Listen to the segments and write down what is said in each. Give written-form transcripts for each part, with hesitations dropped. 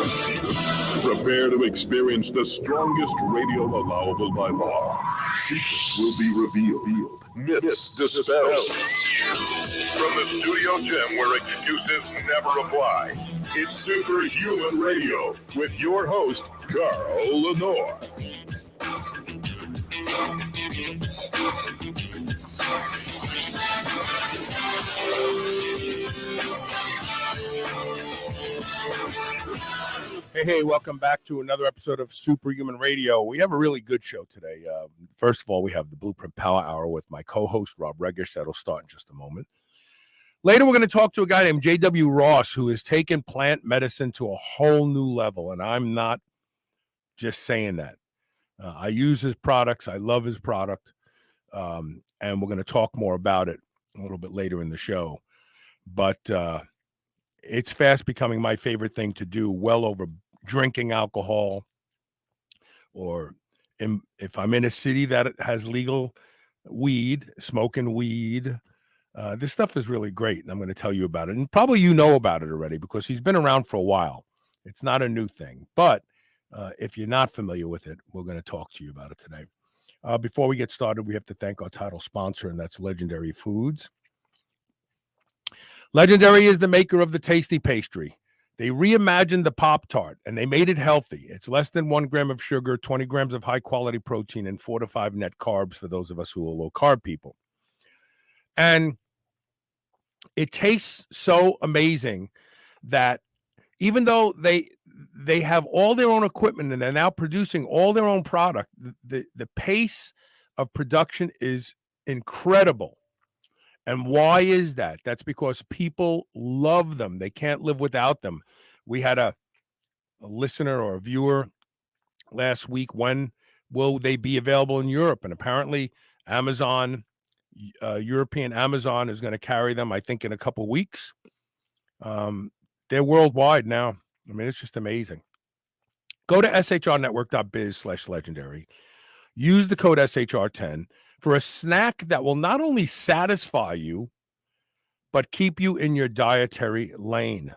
Prepare to experience the strongest radio allowable by law. Secrets will be revealed. Myths dispelled. From the studio gym where excuses never apply, it's Superhuman Radio with your host, Carl Lenore. Hey, welcome back to another episode of Superhuman Radio. We have a really good show today. First of all, we have the Blueprint Power Hour with my co-host, Rob Regish. That'll start in just a moment. Later, we're going to talk to a guy named J.W. Ross, who has taken plant medicine to a whole new level, and I'm not just saying that. I use his products. I love his product, and we're going to talk more about it a little bit later in the show. But it's fast becoming my favorite thing to do, well over drinking alcohol, or if I'm in a city that has legal weed, smoking weed. This stuff is really great, and I'm going to tell you about it. And probably you know about it already because he's been around for a while. It's not a new thing. But if you're not familiar with it, we're going to talk to you about it today. Before we get started, we have to thank our title sponsor, and that's Legendary Foods. Legendary is the maker of the tasty pastry. They reimagined the Pop-Tart, and they made it healthy. It's less than 1 gram of sugar, 20 grams of high-quality protein, and 4 to 5 net carbs for those of us who are low-carb people. And it tastes so amazing that even though they have all their own equipment and they're now producing all their own product, the pace of production is incredible. And why is that? That's because people love them. They can't live without them. We had a listener or a viewer last week, when will they be available in Europe? And apparently Amazon, European Amazon is going to carry them, I think, in a couple of weeks. They're worldwide now. I mean, it's just amazing. Go to shrnetwork.biz/legendary. Use the code SHR10 for a snack that will not only satisfy you, but keep you in your dietary lane.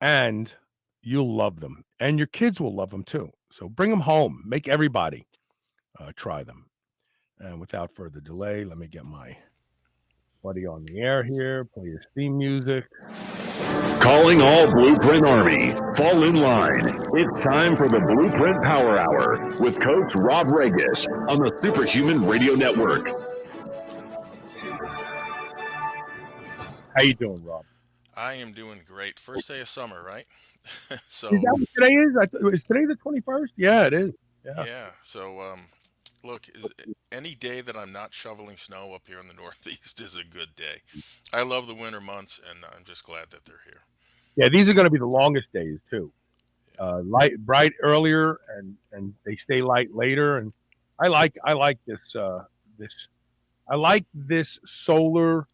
And you'll love them. And your kids will love them too. So bring them home. Make everybody try them. And without further delay, let me get my buddy on the air here. Play his theme music. Calling all Blueprint Army. Fall in line. It's time for the Blueprint Power Hour with Coach Rob Regish on the Superhuman Radio Network. How you doing, Rob? I am doing great. First day of summer, right? So is that what today is? Is today the 21st? Yeah, it is. Yeah. So look, any day that I'm not shoveling snow up here in the Northeast is a good day. I love the winter months, and I'm just glad that they're here. Yeah, these are going to be the longest days too. Light, bright earlier, and they stay light later. And I like this. I like this solar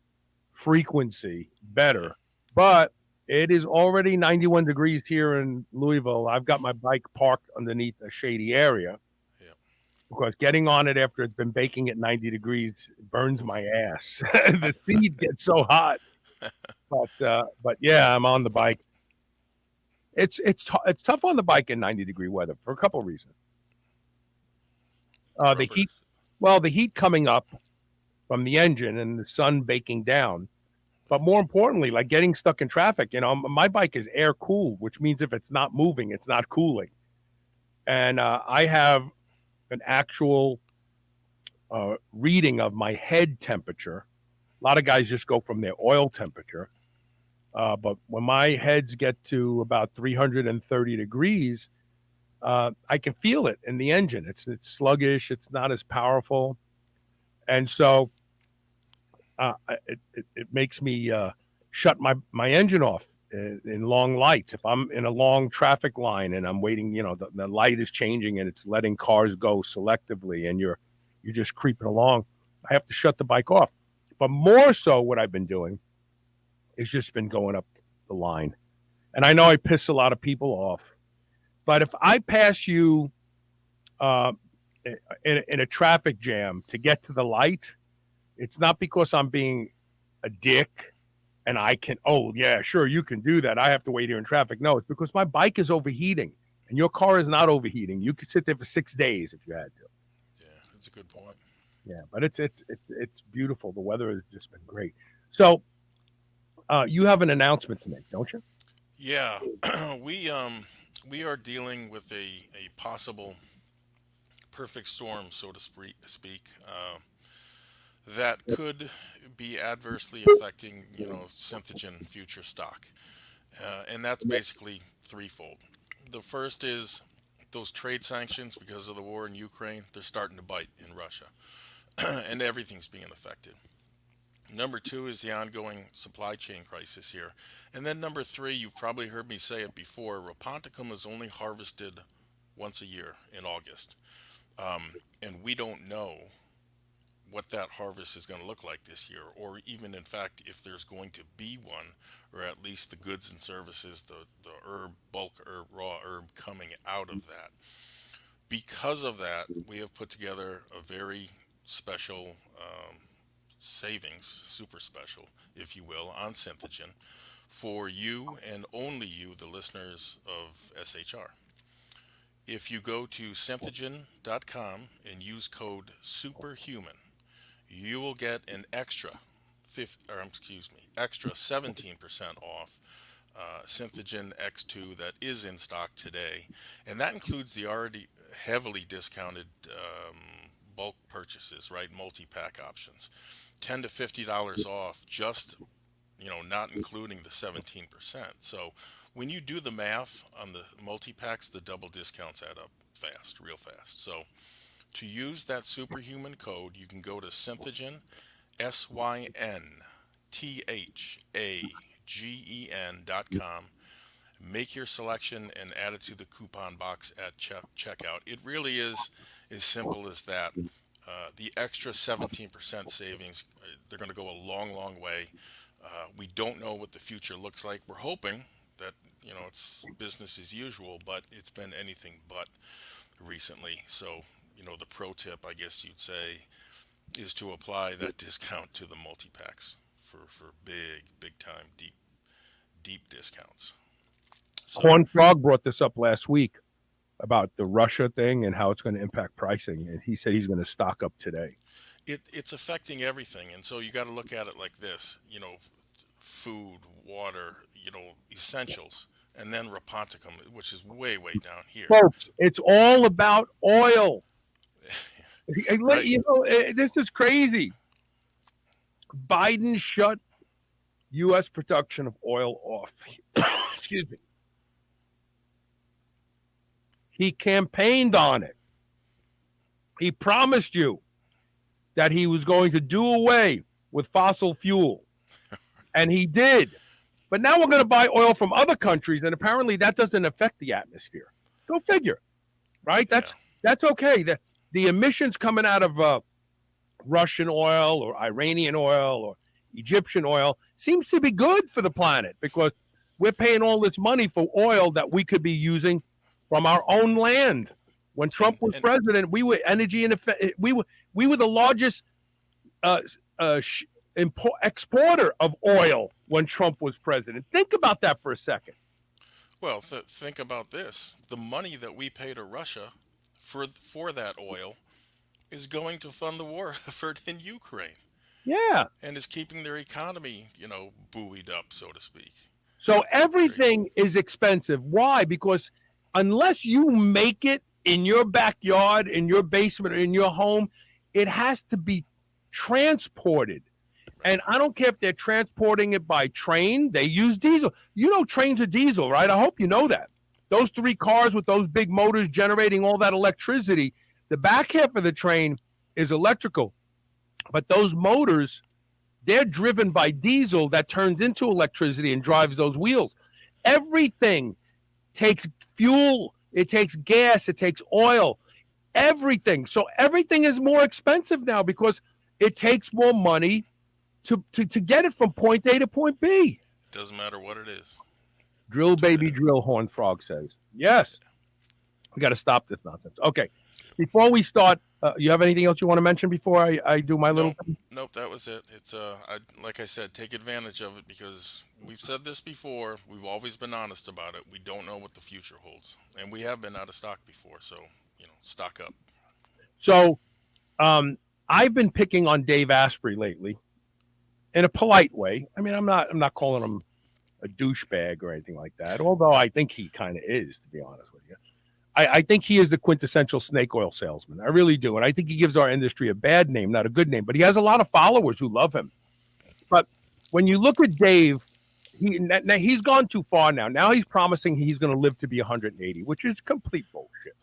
frequency better. But it is already 91 degrees here in Louisville. I've got my bike parked underneath a shady area. Because getting on it after it's been baking at 90 degrees burns my ass. The seat gets so hot. But yeah, I'm on the bike. It's tough on the bike in 90-degree weather for a couple of reasons. The heat coming up from the engine and the sun baking down. But more importantly, like getting stuck in traffic, my bike is air cooled, which means if it's not moving, it's not cooling. And I have an actual reading of my head temperature. A lot of guys just go from their oil temperature. But when my heads get to about 330 degrees, I can feel it in the engine. It's sluggish. It's not as powerful. And so it makes me shut my engine off in long lights. If I'm in a long traffic line and I'm waiting, the light is changing and it's letting cars go selectively and you're just creeping along, I have to shut the bike off. But more so what I've been doing is just been going up the line. And I know I piss a lot of people off, but if I pass you in a traffic jam to get to the light, it's not because I'm being a dick and I can, oh, yeah, sure, you can do that. I have to wait here in traffic. No, it's because my bike is overheating and your car is not overheating. You could sit there for 6 days if you had to. Yeah, that's a good point. Yeah, but it's beautiful. The weather has just been great. So you have an announcement to make, don't you? Yeah, we are dealing with a possible perfect storm, so to speak, that could be adversely affecting, Synthogen future stock. And that's basically threefold. The first is those trade sanctions because of the war in Ukraine, they're starting to bite in Russia, and everything's being affected. Number two is the ongoing supply chain crisis here. And then number three, you've probably heard me say it before, Raponticum is only harvested once a year in August. And we don't know what that harvest is going to look like this year, or even in fact if there's going to be one, or at least the goods and services, the herb, bulk herb, raw herb coming out of that. Because of that, we have put together a very special savings, super special, if you will, on Synthogen for you and only you, the listeners of SHR. If you go to synthogen.com and use code SUPERHUMAN, you will get an extra 17% off Synthogen X2 that is in stock today, and that includes the already heavily discounted bulk purchases, right? Multi-pack options, $10 to $50 off, just not including the 17%. So when you do the math on the multi-packs, the double discounts add up fast, real fast. So to use that superhuman code, you can go to Synthogen, synthagen.com, make your selection and add it to the coupon box at checkout. It really is as simple as that. The extra 17% savings, they're going to go a long, long way. We don't know what the future looks like. We're hoping that, it's business as usual, but it's been anything but recently. So, the pro tip, I guess you'd say, is to apply that discount to the multi-packs for big time, deep discounts. So, Corn Frog brought this up last week about the Russia thing and how it's going to impact pricing. And he said he's going to stock up today. It's affecting everything. And so you got to look at it like this, food, water, essentials, and then Raponticum, which is way down here. Folks, it's all about oil. Right. This is crazy. Biden shut U.S. production of oil off. Excuse me. He campaigned on it. He promised you that he was going to do away with fossil fuel. And he did. But now we're going to buy oil from other countries, and apparently that doesn't affect the atmosphere. Go figure, right? That's okay. The emissions coming out of Russian oil or Iranian oil or Egyptian oil seems to be good for the planet because we're paying all this money for oil that we could be using from our own land. When Trump was president, we were energy and we were the largest exporter of oil when Trump was president. Think about that for a second. Well, think about this: the money that we pay to Russia for that oil is going to fund the war effort in Ukraine. Yeah, and is keeping their economy, buoyed up, so to speak. So everything is expensive. Why? Because unless you make it in your backyard, in your basement, or in your home, it has to be transported. And I don't care if they're transporting it by train. They use diesel. Trains are diesel, right? I hope you know that. Those 3 cars with those big motors generating all that electricity, the back half of the train is electrical. But those motors, they're driven by diesel that turns into electricity and drives those wheels. Everything takes fuel. It takes gas. It takes oil. Everything. So everything is more expensive now because it takes more money to get it from point A to point B. Doesn't matter what it is. Drill, baby, drill, Horn Frog says. Yes. We got to stop this nonsense. Okay. Before we start You have anything else you want to mention before I do my little? Nope, that was it. It's like I said, take advantage of it because we've said this before. We've always been honest about it. We don't know what the future holds, and we have been out of stock before. So stock up. So, I've been picking on Dave Asprey lately, in a polite way. I mean, I'm not calling him a douchebag or anything like that. Although I think he kind of is, to be honest with you. I think he is the quintessential snake oil salesman. I really do. And I think he gives our industry a bad name, not a good name. But he has a lot of followers who love him. But when you look at Dave, he's gone too far now. Now he's promising he's going to live to be 180, which is complete bullshit.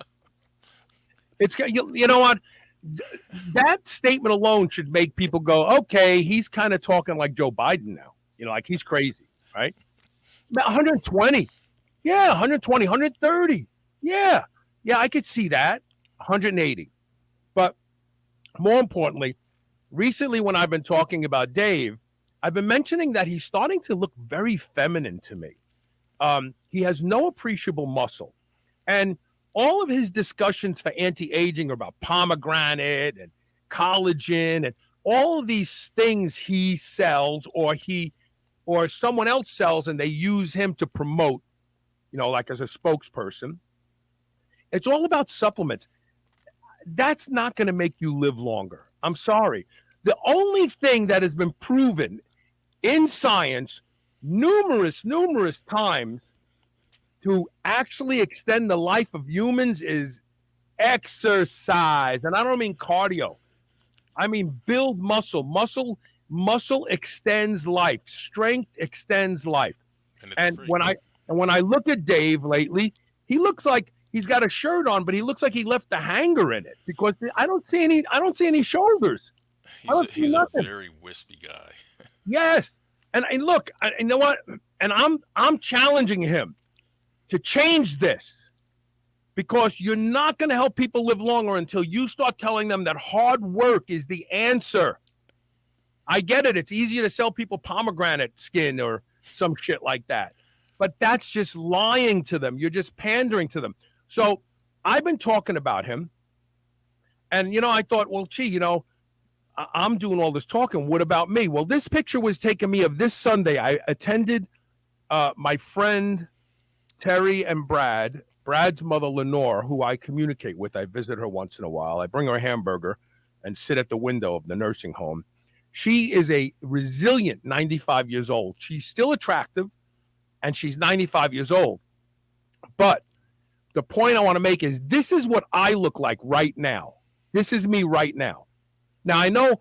It's you know what? That statement alone should make people go, okay, he's kind of talking like Joe Biden now. Like he's crazy, right? 120. Yeah, 120, 130. Yeah, I could see that. 180. But more importantly, recently when I've been talking about Dave, I've been mentioning that he's starting to look very feminine to me. He has no appreciable muscle. And all of his discussions for anti-aging are about pomegranate and collagen and all of these things he sells or someone else sells and they use him to promote, like as a spokesperson. It's all about supplements. That's not going to make you live longer. I'm sorry. The only thing that has been proven in science numerous times to actually extend the life of humans is exercise. And I don't mean cardio. I mean build muscle. Muscle extends life. Strength extends life. And when I look at Dave lately, he looks like he's got a shirt on, but he looks like he left the hanger in it because I don't see any shoulders. He's a very wispy guy. Yes. And look, you know what? And I'm challenging him to change this because you're not going to help people live longer until you start telling them that hard work is the answer. I get it. It's easier to sell people pomegranate skin or some shit like that. But that's just lying to them. You're just pandering to them. So I've been talking about him. And, I thought, well, gee, I'm doing all this talking. What about me? Well, this picture was taken me of this Sunday. I attended my friend Terry and Brad's mother, Lenore, who I communicate with. I visit her once in a while. I bring her a hamburger and sit at the window of the nursing home. She is a resilient 95 years old. She's still attractive, and she's 95 years old. But the point I want to make is this is what I look like right now. This is me right now. Now, I know,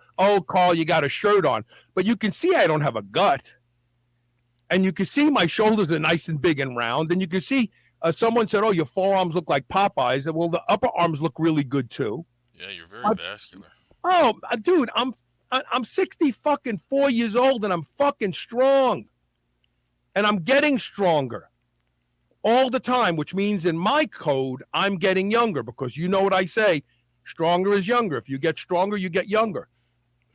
Carl, you got a shirt on, but you can see I don't have a gut. And you can see my shoulders are nice and big and round. And you can see someone said, your forearms look like Popeyes. Well, the upper arms look really good, too. Yeah, you're very vascular. Oh, dude, I'm 60 fucking 4 years old, and I'm fucking strong. And I'm getting stronger all the time, which means in my code, I'm getting younger because you know what I say, stronger is younger. If you get stronger, you get younger.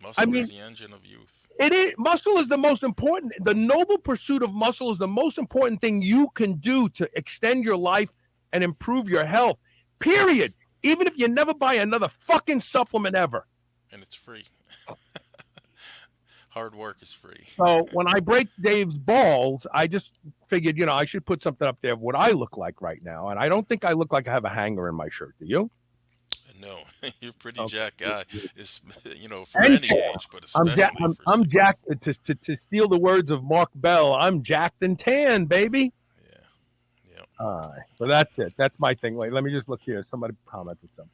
Muscle is the engine of youth. It is. Muscle is the most important. The noble pursuit of muscle is the most important thing you can do to extend your life and improve your health, period. Even if you never buy another fucking supplement ever. And it's free. Hard work is free. So when I break Dave's balls, I just figured, I should put something up there of what I look like right now. And I don't think I look like I have a hanger in my shirt. Do you? No, you're a pretty jacked guy. It's, for any age, but especially I'm jacked. To steal the words of Mark Bell, I'm jacked and tan, baby. Yeah. All right. So that's it. That's my thing. Wait, let me just look here. Somebody commented something.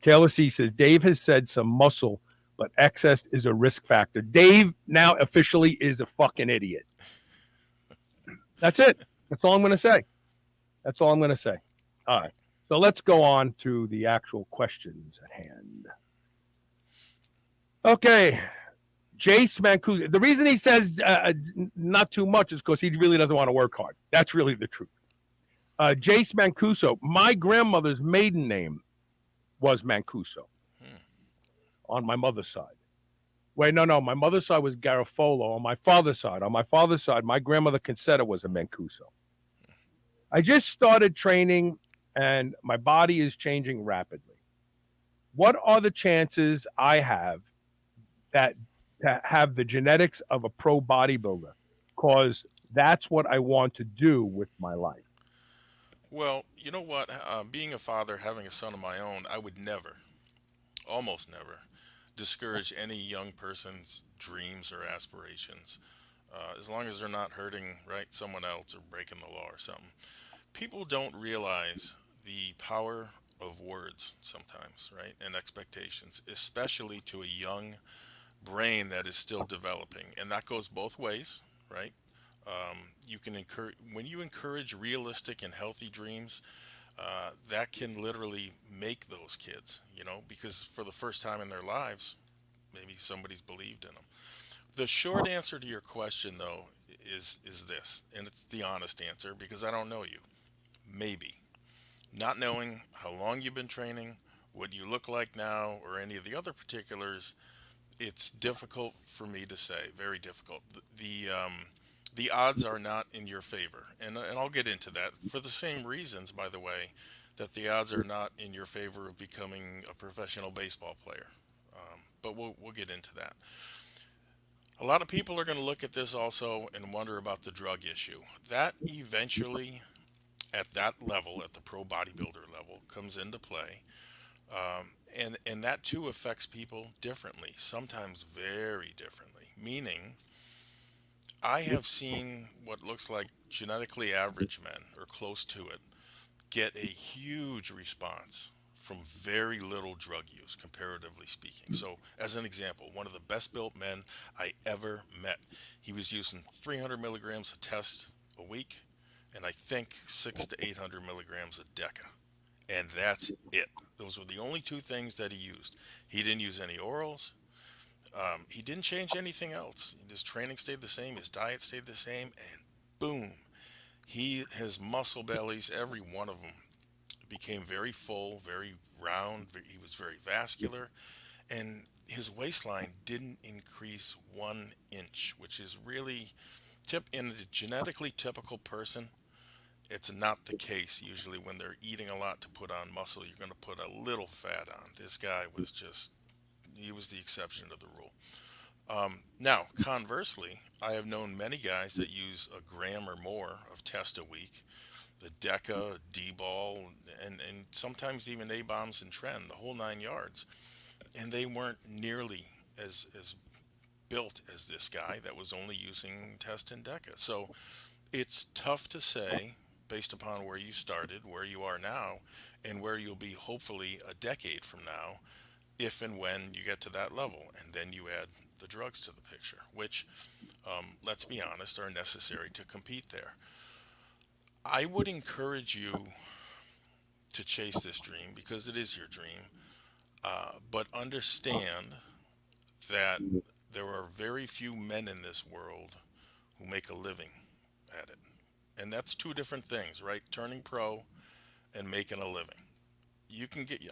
Taylor C says, Dave has said some muscle, but excess is a risk factor. Dave now officially is a fucking idiot. That's it. That's all I'm going to say. All right. So let's go on to the actual questions at hand. Okay. Jace Mancuso. The reason he says not too much is because he really doesn't want to work hard. That's really the truth. Jace Mancuso. My grandmother's maiden name was Mancuso on my mother's side. Wait, no. My mother's side was Garofalo. On my father's side, my grandmother Concetta was a Mancuso. I just started training and my body is changing rapidly. What are the chances I have that to have the genetics of a pro bodybuilder? Because that's what I want to do with my life. Well, you know what? Being a father, having a son of my own, I would never, almost never, discourage any young person's dreams or aspirations, as long as they're not hurting, right, someone else or breaking the law or something. People don't realize the power of words sometimes, right, and expectations, especially to a young brain that is still developing, and that goes both ways, right? You can encourage when you encourage realistic and healthy dreams. That can literally make those kids, because for the first time in their lives, maybe somebody's believed in them. The short answer to your question, though, is this, and it's the honest answer because I don't know you. Maybe. Not knowing how long you've been training, what you look like now, or any of the other particulars, it's difficult for me to say. Very difficult. The odds are not in your favor, and I'll get into that for the same reasons, by the way, that the odds are not in your favor of becoming a professional baseball player. But we'll get into that. A lot of people are going to look at this also and wonder about the drug issue. That eventually, at that level, at the pro bodybuilder level, comes into play. And that too affects people differently, sometimes very differently. Meaning, I have seen what looks like genetically average men, or close to it, get a huge response from very little drug use, comparatively speaking. So, as an example, one of the best built men I ever met, he was using 300 milligrams of test a week, and I think 600 to 800 milligrams of Deca. And that's it. Those were the only two things that he used. He didn't use any orals. He didn't change anything else. His training stayed the same. His diet stayed the same. And boom, his muscle bellies, every one of them, became very full, very round. He was very vascular, and his waistline didn't increase 1 inch, which is really in a genetically typical person. It's not the case usually when they're eating a lot to put on muscle. You're going to put a little fat on. This guy was he was the exception to the rule. Now, conversely, I have known many guys that use a gram or more of test a week, the Deca, D-ball, and sometimes even A-bombs and Tren, the whole 9 yards. And they weren't nearly as built as this guy that was only using test and Deca. So it's tough to say based upon where you started, where you are now, and where you'll be hopefully a decade from now, if and when you get to that level. And then you add the drugs to the picture, which, let's be honest, are necessary to compete there. I would encourage you to chase this dream because it is your dream, but understand that there are very few men in this world who make a living at it. And that's two different things, right? Turning pro and making a living.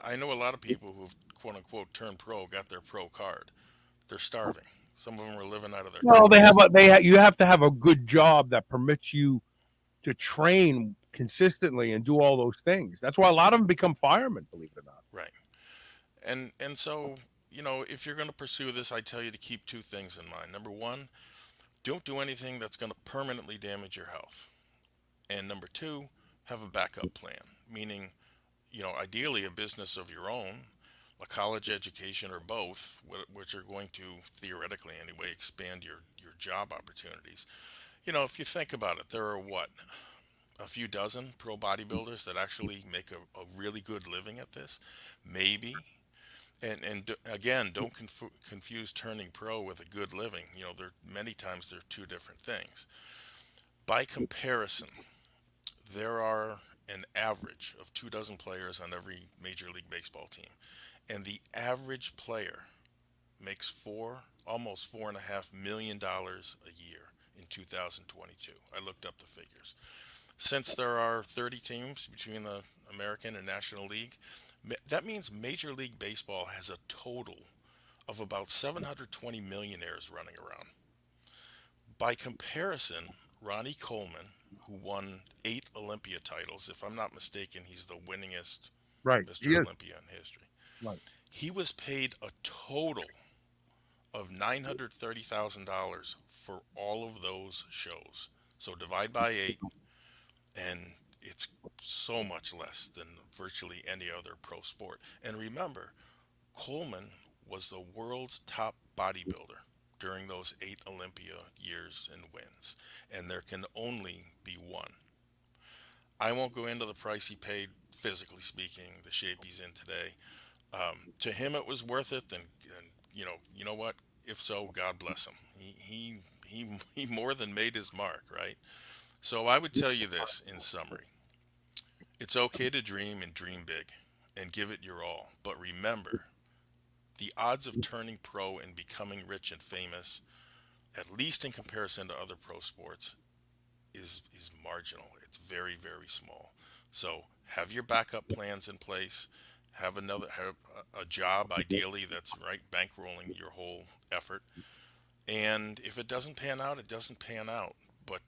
I know a lot of people who've quote unquote turned pro, got their pro card. They're starving. Some of them are living out of their Well, cars. you have to have a good job that permits you to train consistently and do all those things. That's why a lot of them become firemen, believe it or not. Right. And so, if you're going to pursue this, I tell you to keep two things in mind. Number one, don't do anything that's going to permanently damage your health. And number two, have a backup plan, meaning, ideally a business of your own, a college education, or both, which are going to theoretically anyway expand your job opportunities. If you think about it, there are what, a few dozen pro bodybuilders that actually make a really good living at this, maybe. And again, don't confuse turning pro with a good living. Many times they're two different things. By comparison, there are an average of 2 dozen players on every Major League Baseball team, and the average player makes almost $4.5 million a year in 2022. I looked up the figures. Since there are 30 teams between the American and National League, that means Major League Baseball has a total of about 720 millionaires running around. By comparison, Ronnie Coleman, who won 8 Olympia titles. If I'm not mistaken, he's the winningest Right. Mr. Yes. Olympia in history. Right. He was paid a total of $930,000 for all of those shows. So divide by 8, and it's so much less than virtually any other pro sport. And remember, Coleman was the world's top bodybuilder during those 8 Olympia years and wins. And there can only be one. I won't go into the price he paid, physically speaking, the shape he's in today. To him, it was worth it. And you know what? If so, God bless him. He more than made his mark, right? So I would tell you this in summary: it's okay to dream and dream big, and give it your all. But remember, the odds of turning pro and becoming rich and famous, at least in comparison to other pro sports, is marginal. It's very, very small. So have your backup plans in place. Have a job, ideally, that's right, bankrolling your whole effort. And if it doesn't pan out, it doesn't pan out. But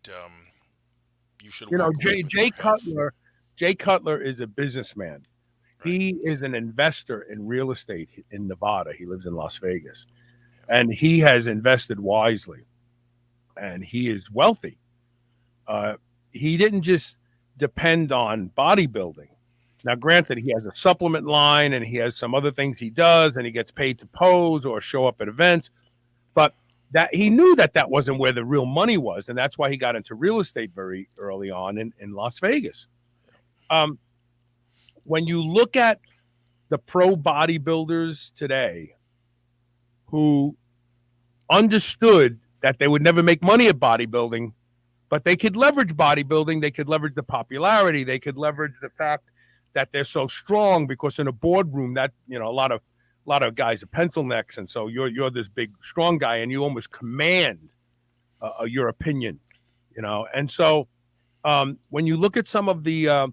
you should You know, walk away with your health. Jay Cutler is a businessman. Right. He is an investor in real estate in Nevada. He lives in Las Vegas, and he has invested wisely, and he is wealthy. He didn't just depend on bodybuilding. Now, granted, he has a supplement line and he has some other things he does, and he gets paid to pose or show up at events. But that he knew that wasn't where the real money was, and that's why he got into real estate very early on in Las Vegas. When you look at the pro bodybuilders today who understood that they would never make money at bodybuilding, but they could leverage bodybuilding, they could leverage the popularity, they could leverage the fact that they're so strong, because in a boardroom that, a lot of guys are pencil necks, and so you're this big strong guy and you almost command your opinion, and so when you look at some of the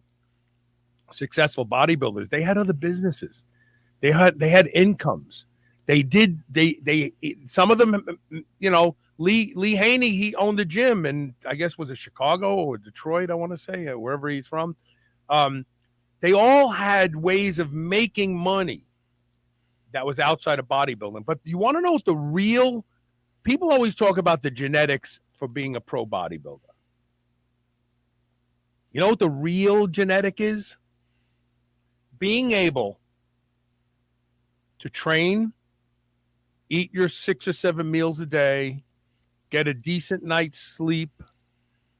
successful bodybuilders, they had other businesses, they had incomes, some of them, Lee Haney, he owned a gym, and I guess was it Chicago or Detroit, I want to say, wherever he's from. They all had ways of making money that was outside of bodybuilding. But you want to know what people always talk about the genetics for being a pro bodybuilder. You know what the real genetic is? Being able to train, eat your 6 or 7 meals a day, get a decent night's sleep,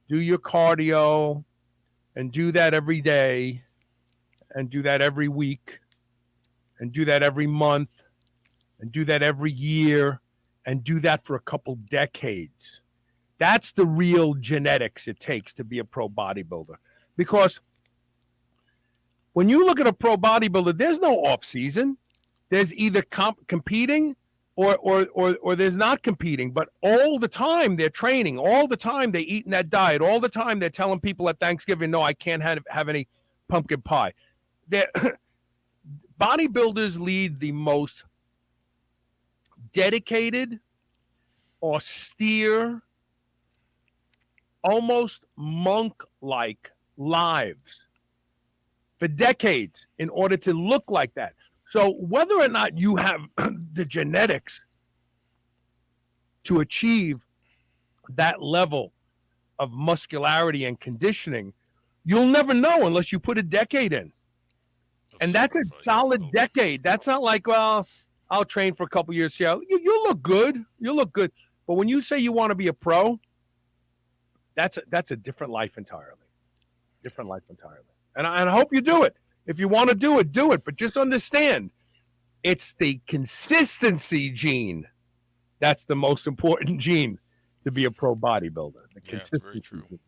do your cardio, and do that every day, and do that every week, and do that every month, and do that every year, and do that for a couple decades. That's the real genetics it takes to be a pro bodybuilder. Because when you look at a pro bodybuilder, there's no off season. There's either competing or there's not competing, but all the time they're training, all the time they're eating that diet, all the time they're telling people at Thanksgiving, no, I can't have any pumpkin pie. Bodybuilders lead the most dedicated, austere, almost monk-like lives for decades in order to look like that. So whether or not you have the genetics to achieve that level of muscularity and conditioning, you'll never know unless you put a decade in. And that's a solid decade. That's not like, well, I'll train for a couple years. See how you look good. You look good. But when you say you want to be a pro, that's a different life entirely. Different life entirely. And I hope you do it. If you want to do it, do it. But just understand, it's the consistency gene that's the most important gene to be a pro bodybuilder. The consistency. That's very true.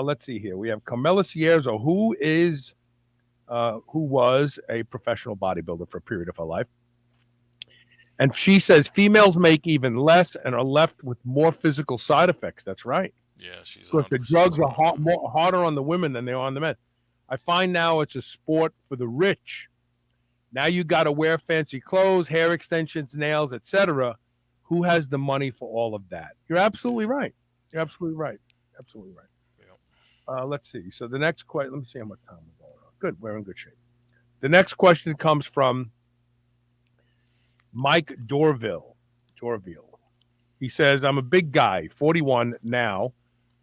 Let's see here. We have Carmela Cierzo, who was a professional bodybuilder for a period of her life. And she says females make even less and are left with more physical side effects. That's right. Yeah, she's because the drugs are harder on the women than they are on the men. I find now it's a sport for the rich. Now you got to wear fancy clothes, hair extensions, nails, etc. Who has the money for all of that? You're absolutely right. You're absolutely right. Absolutely right. Yeah. Let's see. So the next question, let me see how much time we're going on. Good. We're in good shape. The next question comes from Mike Dorville. He says, I'm a big guy, 41 now,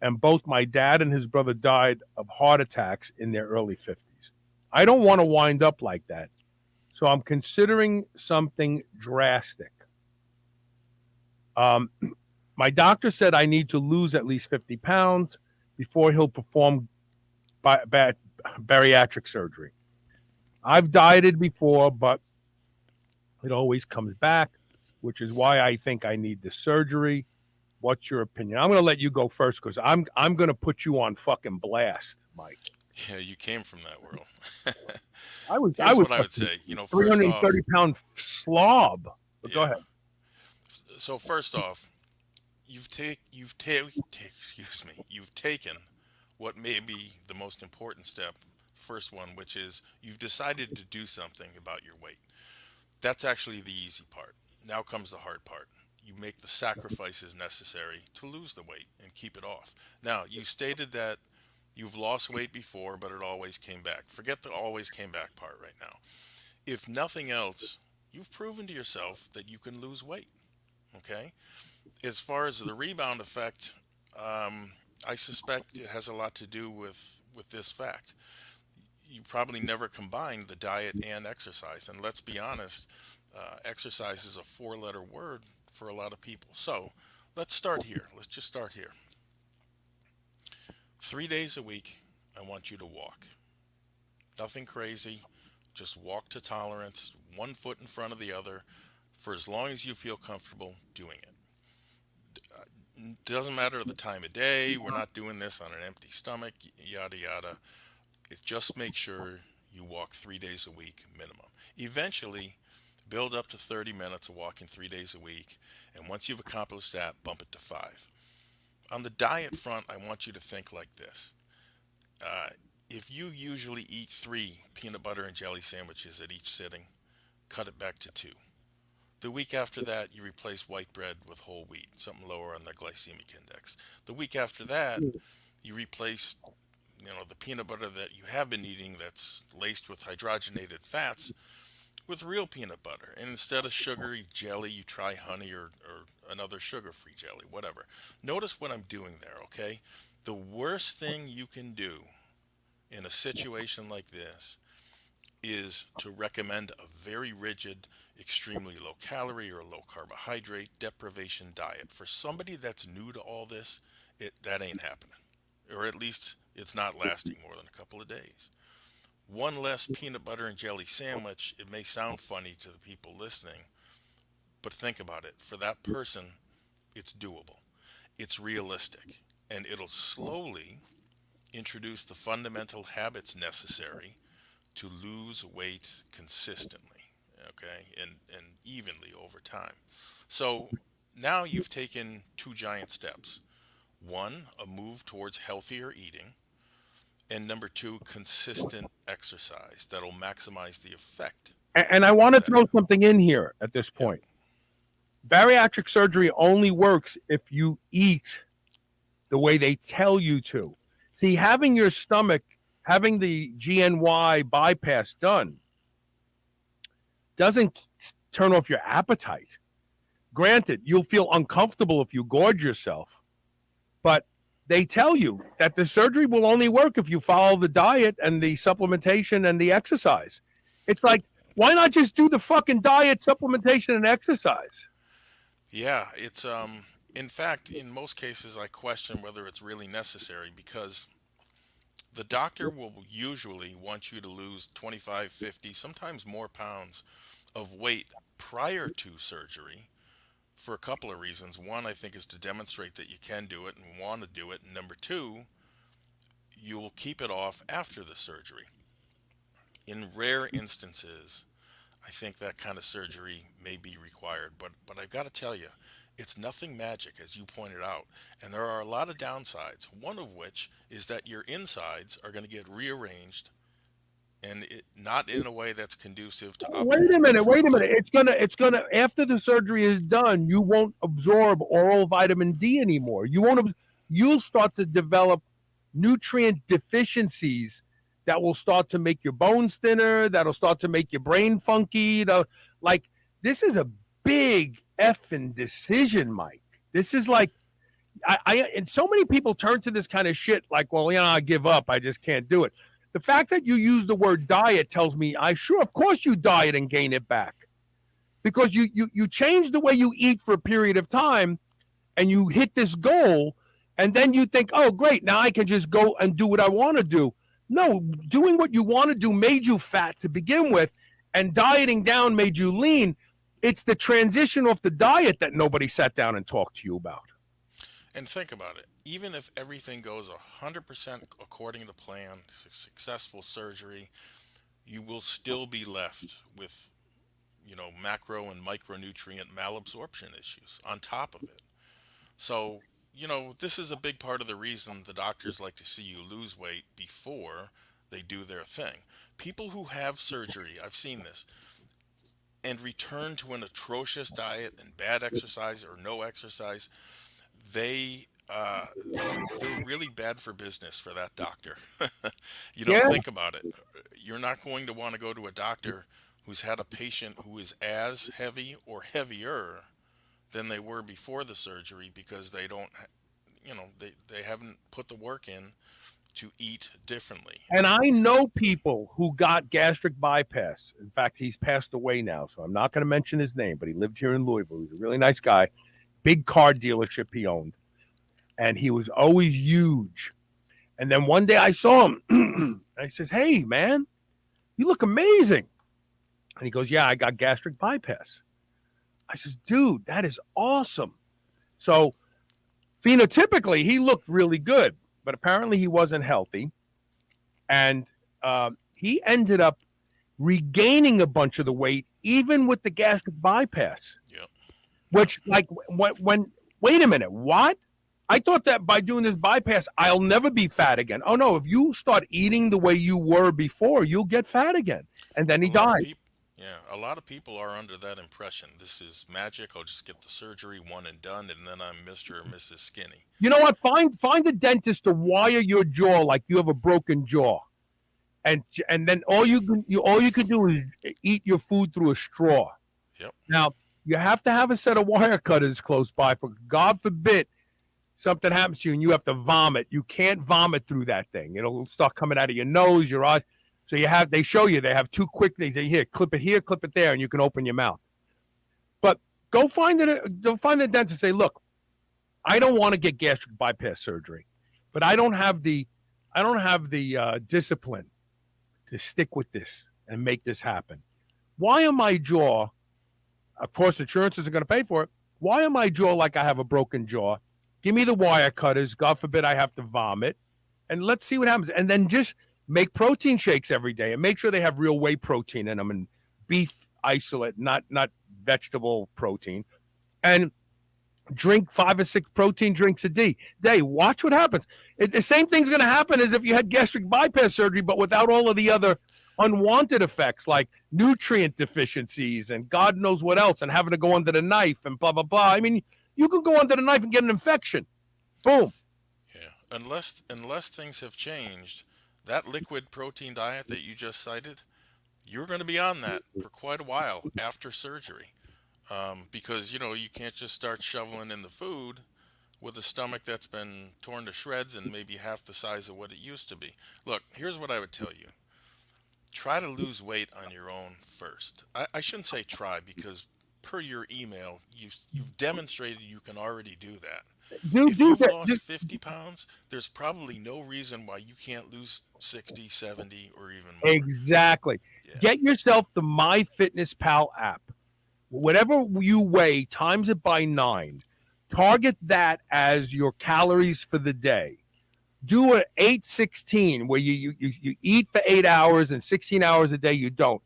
and both my dad and his brother died of heart attacks in their early 50s. I don't want to wind up like that, so I'm considering something drastic. My doctor said I need to lose at least 50 pounds before he'll perform bariatric surgery. I've dieted before, but it always comes back, which is why I think I need the surgery. What's your opinion? I'm going to let you go first because I'm going to put you on fucking blast, Mike. Yeah, you came from that world. I was what I would say. You know, 330-pound slob. But go ahead. So first off, you've taken what may be the most important step, first one, which is you've decided to do something about your weight. That's actually the easy part. Now comes the hard part. You make the sacrifices necessary to lose the weight and keep it off. Now, you stated that you've lost weight before, but it always came back. Forget the always came back part right now. If nothing else, you've proven to yourself that you can lose weight. Okay? As far as the rebound effect, I suspect it has a lot to do with this fact. You probably never combined the diet and exercise. And let's be honest, exercise is a 4-letter word for a lot of people. So let's start here. Let's just start here. 3 days a week, I want you to walk. Nothing crazy. Just walk to tolerance, 1 foot in front of the other, for as long as you feel comfortable doing it. Doesn't matter the time of day. We're not doing this on an empty stomach, yada, yada. It's just make sure you walk 3 days a week minimum. Eventually, build up to 30 minutes of walking 3 days a week. And once you've accomplished that, bump it to 5. On the diet front, I want you to think like this. If you usually eat 3 peanut butter and jelly sandwiches at each sitting, cut it back to 2. The week after that, you replace white bread with whole wheat, something lower on the glycemic index. The week after that, you replace the peanut butter that you have been eating that's laced with hydrogenated fats with real peanut butter. And instead of sugary jelly, you try honey or another sugar-free jelly, whatever. Notice what I'm doing there, okay? The worst thing you can do in a situation like this is to recommend a very rigid, extremely low calorie or low carbohydrate deprivation diet. For somebody that's new to all this, that ain't happening. Or at least it's not lasting more than a couple of days. 1 less peanut butter and jelly sandwich, it may sound funny to the people listening, but think about it. For that person, it's doable. It's realistic. And it'll slowly introduce the fundamental habits necessary to lose weight consistently, okay, and evenly over time. So now you've taken 2 giant steps. 1, a move towards healthier eating, and number 2, consistent exercise that'll maximize the effect. And I want to throw something in here at this point. Yep. Bariatric surgery only works if you eat the way they tell you to. See, having your stomach, having the GNY bypass done doesn't turn off your appetite. Granted, you'll feel uncomfortable if you gorge yourself, but they tell you that the surgery will only work if you follow the diet and the supplementation and the exercise. It's like, why not just do the fucking diet, supplementation, and exercise? Yeah, it's in fact, in most cases, I question whether it's really necessary because the doctor will usually want you to lose 25, 50, sometimes more pounds of weight prior to surgery for a couple of reasons. One, I think, is to demonstrate that you can do it and want to do it. And number 2, you will keep it off after the surgery. In rare instances, I think that kind of surgery may be required. But I've got to tell you, it's nothing magic, as you pointed out. And there are a lot of downsides, one of which is that your insides are going to get rearranged and not in a way that's conducive to optimal. Wait a minute. It's gonna after the surgery is done, you won't absorb oral vitamin D anymore. You won't you'll start to develop nutrient deficiencies that will start to make your bones thinner, that'll start to make your brain funky. Like, this is a big effing decision, Mike. This is like, and so many people turn to this kind of shit like, well, I give up. I just can't do it. The fact that you use the word diet tells me, of course you diet and gain it back, because you change the way you eat for a period of time and you hit this goal, and then you think, oh, great, now I can just go and do what I want to do. No, doing what you want to do made you fat to begin with, and dieting down made you lean. It's the transition off the diet that nobody sat down and talked to you about. And think about it. Even if everything goes 100% according to plan, successful surgery, you will still be left with, macro and micronutrient malabsorption issues on top of it. So, this is a big part of the reason the doctors like to see you lose weight before they do their thing. People who have surgery, I've seen this, and return to an atrocious diet and bad exercise or no exercise, they're really bad for business for that doctor. Think about it. You're not going to want to go to a doctor who's had a patient who is as heavy or heavier than they were before the surgery, because they don't, they haven't put the work in to eat differently. And I know people who got gastric bypass. In fact, he's passed away now, so I'm not going to mention his name, but he lived here in Louisville. He's a really nice guy. Big car dealership he owned. And he was always huge. And then one day I saw him. I says, hey, man, you look amazing. And he goes, yeah, I got gastric bypass. I says, dude, that is awesome. So phenotypically, he looked really good, but apparently he wasn't healthy. And he ended up regaining a bunch of the weight, even with the gastric bypass. Yep. Which, like, when wait a minute, what? I thought that by doing this bypass, I'll never be fat again. Oh, no, if you start eating the way you were before, you'll get fat again. And then he died. A lot of people are under that impression. This is magic. I'll just get the surgery, one and done, and then I'm Mr. or Mrs. Skinny. You know what? Find a dentist to wire your jaw like you have a broken jaw. And then all you can do is eat your food through a straw. Yep. Now, you have to have a set of wire cutters close by, for God forbid something happens to you and you have to vomit. You can't vomit through that thing. It'll start coming out of your nose, your eyes. So they show you, they have two quick things. They here, clip it there, and you can open your mouth. But go find the dentist and say, look, I don't want to get gastric bypass surgery, but I don't have the discipline to stick with this and make this happen. Why am my jaw, of course, insurances are going to pay for it. Why am my jaw like I have a broken jaw? Give me the wire cutters. God forbid I have to vomit. And let's see what happens. And then just make protein shakes every day and make sure they have real whey protein in them and beef isolate, not vegetable protein. And drink 5 or 6 protein drinks a day. Watch what happens. The same thing's going to happen as if you had gastric bypass surgery, but without all of the other unwanted effects like nutrient deficiencies and God knows what else, and having to go under the knife and blah, blah, blah. I mean, you can go under the knife and get an infection. Boom. Yeah. Unless things have changed, that liquid protein diet that you just cited, you're going to be on that for quite a while after surgery. Because, you can't just start shoveling in the food with a stomach that's been torn to shreds and maybe half the size of what it used to be. Look, here's what I would tell you. Try to lose weight on your own first. I shouldn't say try, because per your email, you've demonstrated you can already do that. If you've lost 50 pounds, there's probably no reason why you can't lose 60, 70, or even more. Exactly. Yeah. Get yourself the MyFitnessPal app. Whatever you weigh, times it by 9. Target that as your calories for the day. Do an 8-16 where you eat for 8 hours and 16 hours a day you don't.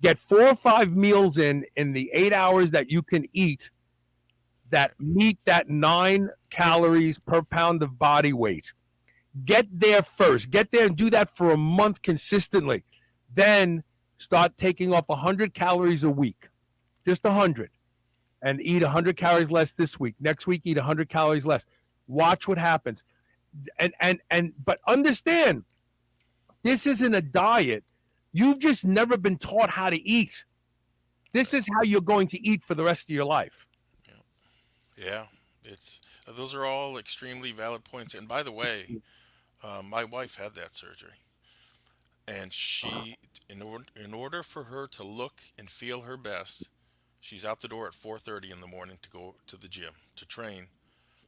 Get 4 or 5 meals in the 8 hours that you can eat that meet that 9 calories per pound of body weight. Get there first. Get there and do that for a month consistently. Then start taking off 100 calories a week. Just 100. And eat 100 calories less this week. Next week, eat 100 calories less. Watch what happens. But understand, this isn't a diet. You've just never been taught how to eat. This is how you're going to eat for the rest of your life. Yeah, it's those are all extremely valid points. And by the way, my wife had that surgery, and she, in order for her to look and feel her best, she's out the door at 4:30 in the morning to go to the gym to train,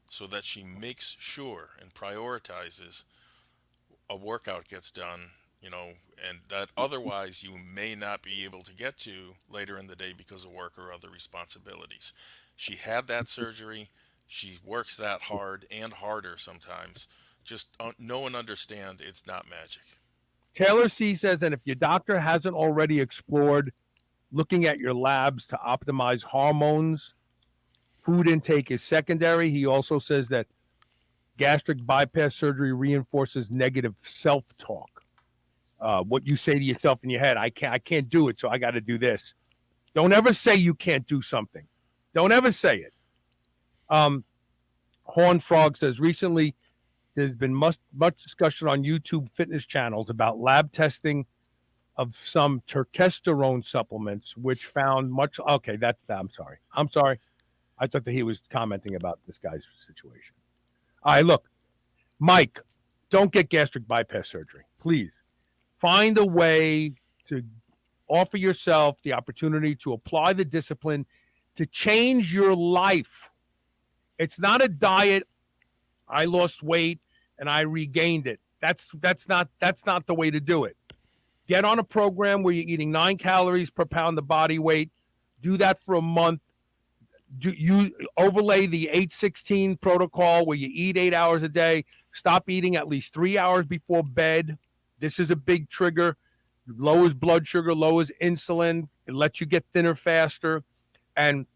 so that she makes sure and prioritizes a workout gets done, and that otherwise you may not be able to get to later in the day because of work or other responsibilities. She had that surgery. She works that hard and harder sometimes. Just know and understand it's not magic. Taylor C says, and if your doctor hasn't already explored looking at your labs to optimize hormones, food intake is secondary. He also says that gastric bypass surgery reinforces negative self-talk. What you say to yourself in your head, I can't do it, so I got to do this. Don't ever say you can't do something. Don't ever say it. Horn Frog says, recently there's been much discussion on YouTube fitness channels about lab testing of some testosterone supplements, which found much. Okay, I'm sorry. I thought that he was commenting about this guy's situation. All right, look, Mike, don't get gastric bypass surgery. Please find a way to offer yourself the opportunity to apply the discipline to change your life. It's not a diet. I lost weight and I regained it. That's not the way to do it. Get on a program where you're eating 9 calories per pound of body weight. Do that for a month. You overlay the 8-16 protocol where you eat 8 hours a day. Stop eating at least 3 hours before bed. This is a big trigger. It lowers blood sugar, lowers insulin. It lets you get thinner faster. And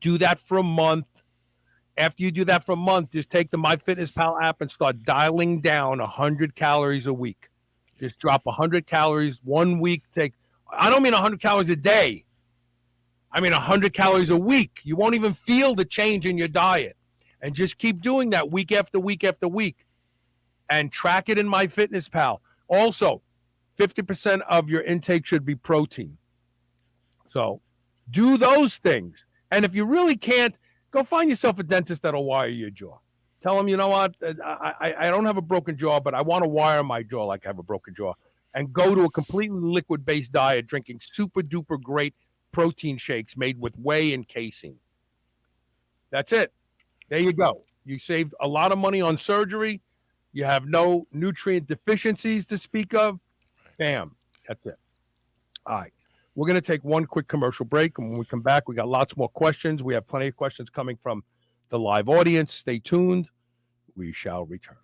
do that for a month. After you do that for a month, just take the MyFitnessPal app and start dialing down 100 calories a week. Just drop 100 calories 1 week. I don't mean 100 calories a day. I mean 100 calories a week. You won't even feel the change in your diet. And just keep doing that week after week after week. And track it in MyFitnessPal. Also, 50% of your intake should be protein. So do those things. And if you really can't, go find yourself a dentist that'll wire your jaw. Tell them, you know what, I don't have a broken jaw, but I want to wire my jaw like I have a broken jaw. And go to a completely liquid-based diet, drinking super-duper great protein shakes made with whey and casein. That's it. There you go. You saved a lot of money on surgery. You have no nutrient deficiencies to speak of. Bam. That's it. All right. We're going to take one quick commercial break. And when we come back, we got lots more questions. We have plenty of questions coming from the live audience. Stay tuned. We shall return.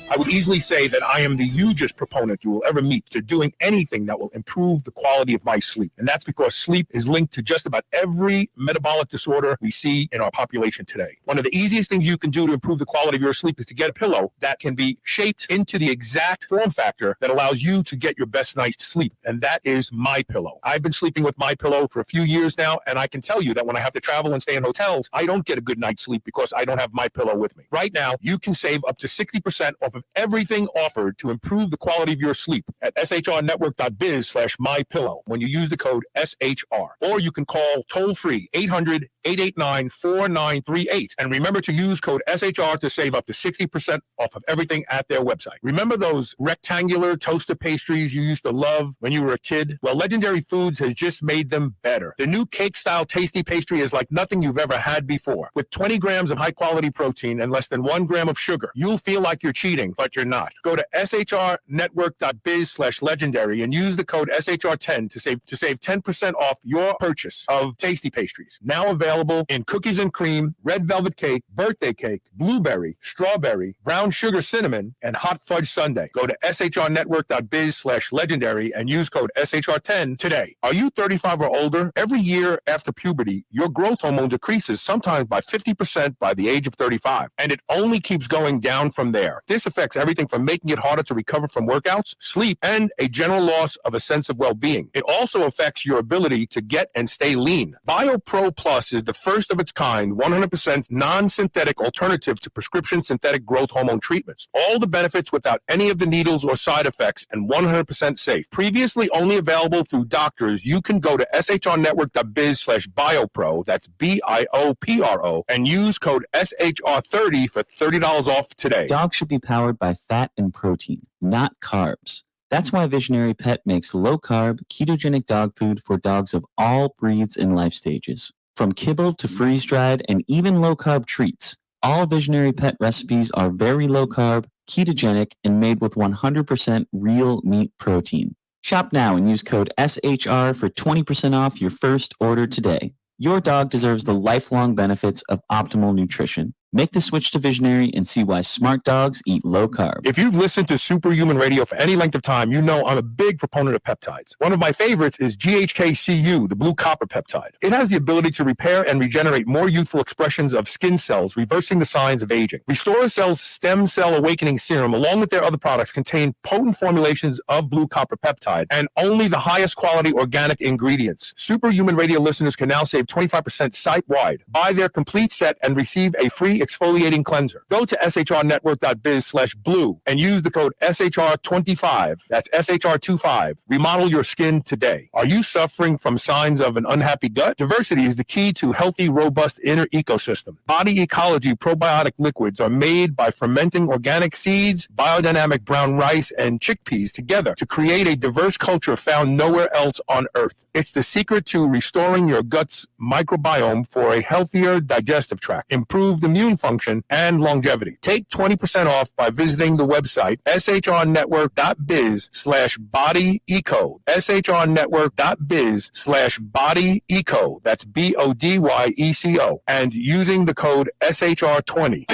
I would easily say that I am the hugest proponent you will ever meet to doing anything that will improve the quality of my sleep. And that's because sleep is linked to just about every metabolic disorder we see in our population today. One of the easiest things you can do to improve the quality of your sleep is to get a pillow that can be shaped into the exact form factor that allows you to get your best night's sleep. And that is MyPillow. I've been sleeping with MyPillow for a few years now, and I can tell you that when I have to travel and stay in hotels, I don't get a good night's sleep because I don't have MyPillow with me. Right now, you can save up to 60% off of everything offered to improve the quality of your sleep at shrnetwork.biz/mypillow when you use the code SHR. Or you can call toll-free 800-889-4938. And remember to use code SHR to save up to 60% off of everything at their website. Remember those rectangular toaster pastries you used to love when you were a kid? Well, Legendary Foods has just made them better. The new cake-style tasty pastry is like nothing you've ever had before. With 20 grams of high-quality protein and less than 1 gram of sugar, you'll feel like you're cheating listening, but you're not. Go to shrnetwork.biz/legendary and use the code SHR10 to save 10% off your purchase of tasty pastries. Now available in cookies and cream, red velvet cake, birthday cake, blueberry, strawberry, brown sugar cinnamon, and hot fudge sundae. Go to shrnetwork.biz/legendary and use code SHR10 today. Are you 35 or older? Every year after puberty, your growth hormone decreases sometimes by 50% by the age of 35, and it only keeps going down from there. This affects everything from making it harder to recover from workouts, sleep, and a general loss of a sense of well-being. It also affects your ability to get and stay lean. BioPro Plus is the first of its kind, 100% non-synthetic alternative to prescription synthetic growth hormone treatments. All the benefits without any of the needles or side effects and 100% safe. Previously only available through doctors, you can go to shrnetwork.biz/biopro, that's BIOPRO, and use code SHR30 for $30 off today. Dogs should be powered by fat and protein, not carbs. That's why Visionary Pet makes low-carb, ketogenic dog food for dogs of all breeds and life stages. From kibble to freeze-dried and even low-carb treats, all Visionary Pet recipes are very low-carb, ketogenic, and made with 100% real meat protein. Shop now and use code SHR for 20% off your first order today. Your dog deserves the lifelong benefits of optimal nutrition. Make the switch to Visionary and see why smart dogs eat low carb. If you've listened to Superhuman Radio for any length of time, you know I'm a big proponent of peptides. One of my favorites is GHKCU, the blue copper peptide. It has the ability to repair and regenerate more youthful expressions of skin cells, reversing the signs of aging. Restore Cell's Stem Cell Awakening Serum, along with their other products, contain potent formulations of blue copper peptide and only the highest quality organic ingredients. Superhuman Radio listeners can now save 25% site-wide. Buy their complete set and receive a free exfoliating cleanser. Go to shrnetwork.biz/blue and use the code SHR25. That's SHR25. Remodel your skin today. Are you suffering from signs of an unhappy gut? Diversity is the key to healthy, robust inner ecosystem. Body Ecology probiotic liquids are made by fermenting organic seeds, biodynamic brown rice, and chickpeas together to create a diverse culture found nowhere else on Earth. It's the secret to restoring your gut's microbiome for a healthier digestive tract, improved immune function, and longevity. Take 20% off by visiting the website shrnetwork.biz/bodyeco. shrnetwork.biz/bodyeco. That's BODYECO. And using the code SHR20.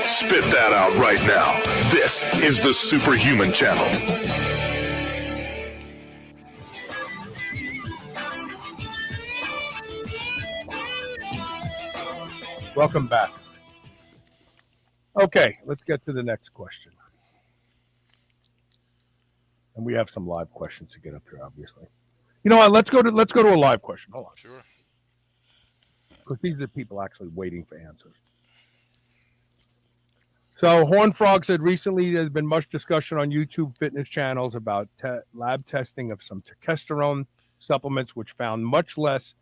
Spit that out right now. This is the Superhuman Channel. Welcome back. Okay, let's get to the next question. And we have some live questions to get up here, obviously. You know what? Let's go to a live question. Hold on. Sure. Because these are people actually waiting for answers. So Hornfrog said recently there's been much discussion on YouTube fitness channels about lab testing of some testosterone supplements, which found much less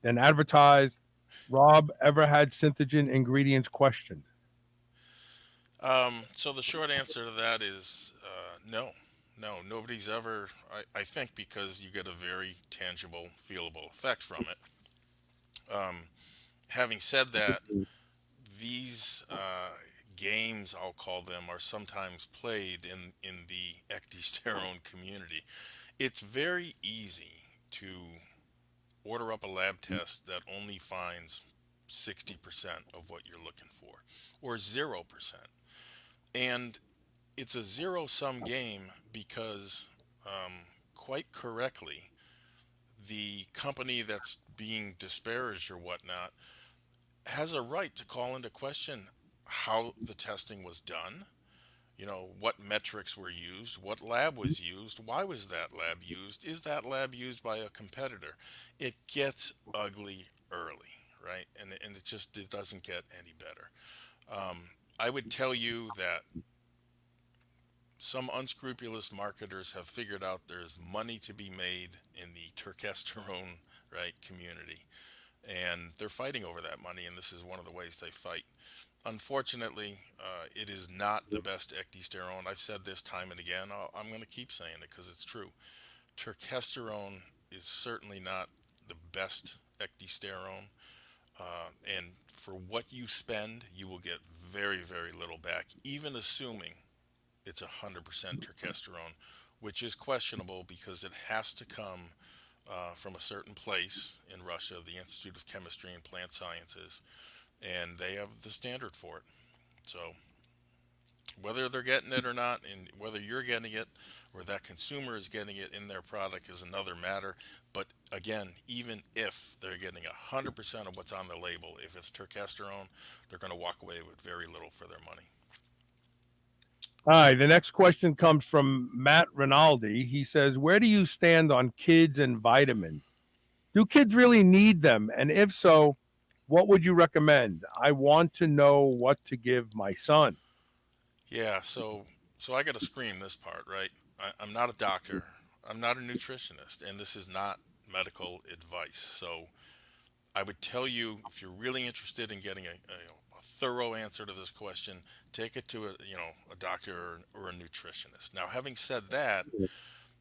than advertised. Rob, ever had Synthogen ingredients questioned? So the short answer to that is no. Nobody's ever, I think, because you get a very tangible, feelable effect from it. Having said that, these games, I'll call them, are sometimes played in the ecdysterone community. It's very easy to order up a lab test that only finds 60% of what you're looking for, or 0%. And it's a zero-sum game because, quite correctly, the company that's being disparaged or whatnot has a right to call into question how the testing was done, what metrics were used, what lab was used, why was that lab used, is that lab used by a competitor? It gets ugly early, right? And it doesn't get any better. I would tell you that some unscrupulous marketers have figured out there's money to be made in the testosterone, right, community. And they're fighting over that money, and this is one of the ways they fight. Unfortunately, it is not the best ecdysterone. I've said this time and again. I'm going to keep saying it because it's true. Testosterone is certainly not the best ecdysterone. And for what you spend, you will get very, very little back, even assuming it's 100% terkesterone, which is questionable because it has to come from a certain place in Russia, the Institute of Chemistry and Plant Sciences, and they have the standard for it. So whether they're getting it or not, and whether you're getting it or that consumer is getting it in their product is another matter. But again, even if they're getting 100% of what's on the label, if it's terkesterone, they're going to walk away with very little for their money. All right. The next question comes from Matt Rinaldi. He says, where do you stand on kids and vitamins? Do kids really need them? And if so, what would you recommend? I want to know what to give my son. Yeah, so I got to scream this part, right? I'm not a doctor, I'm not a nutritionist, and this is not medical advice. So I would tell you, if you're really interested in getting a thorough answer to this question, take it to a doctor or a nutritionist. Now, having said that,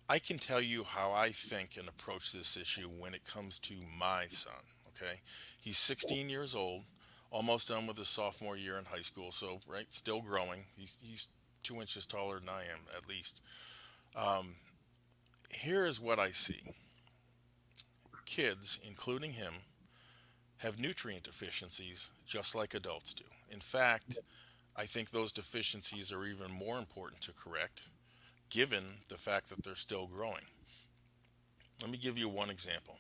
I can tell you how I think and approach this issue when it comes to my son. Okay, he's 16 years old, almost done with his sophomore year in high school, so right, still growing. He's 2 inches taller than I am, at least. Um, Here is what I see: kids, including him, have nutrient deficiencies just like adults do. In fact, I think those deficiencies are even more important to correct, given the fact that they're still growing. Let me give you one example.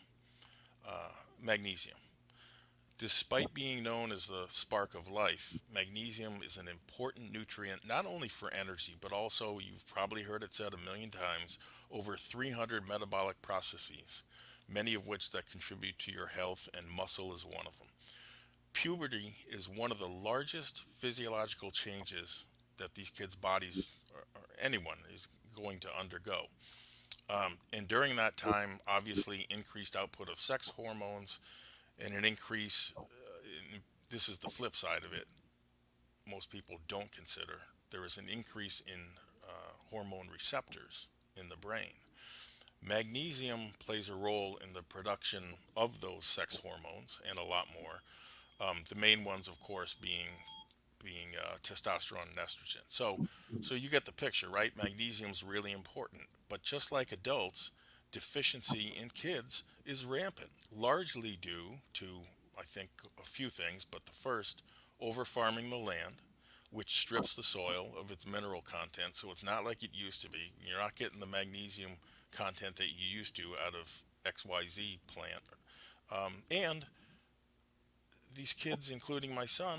Magnesium. Despite being known as the spark of life, magnesium is an important nutrient not only for energy, but also, you've probably heard it said a million times, over 300 metabolic processes, many of which that contribute to your health, and muscle is one of them. Puberty is one of the largest physiological changes that these kids' bodies, or anyone, is going to undergo. And during that time, obviously, increased output of sex hormones and an increase, this is the flip side of it, most people don't consider. There is an increase in hormone receptors in the brain. Magnesium plays a role in the production of those sex hormones and a lot more. The main ones, of course, being testosterone and estrogen. So you get the picture, right? Magnesium's really important, but just like adults, deficiency in kids is rampant, largely due to, I think, a few things. But the first, over farming the land, which strips the soil of its mineral content. So it's not like it used to be. You're not getting the magnesium content that you used to out of XYZ plant. And these kids, including my son,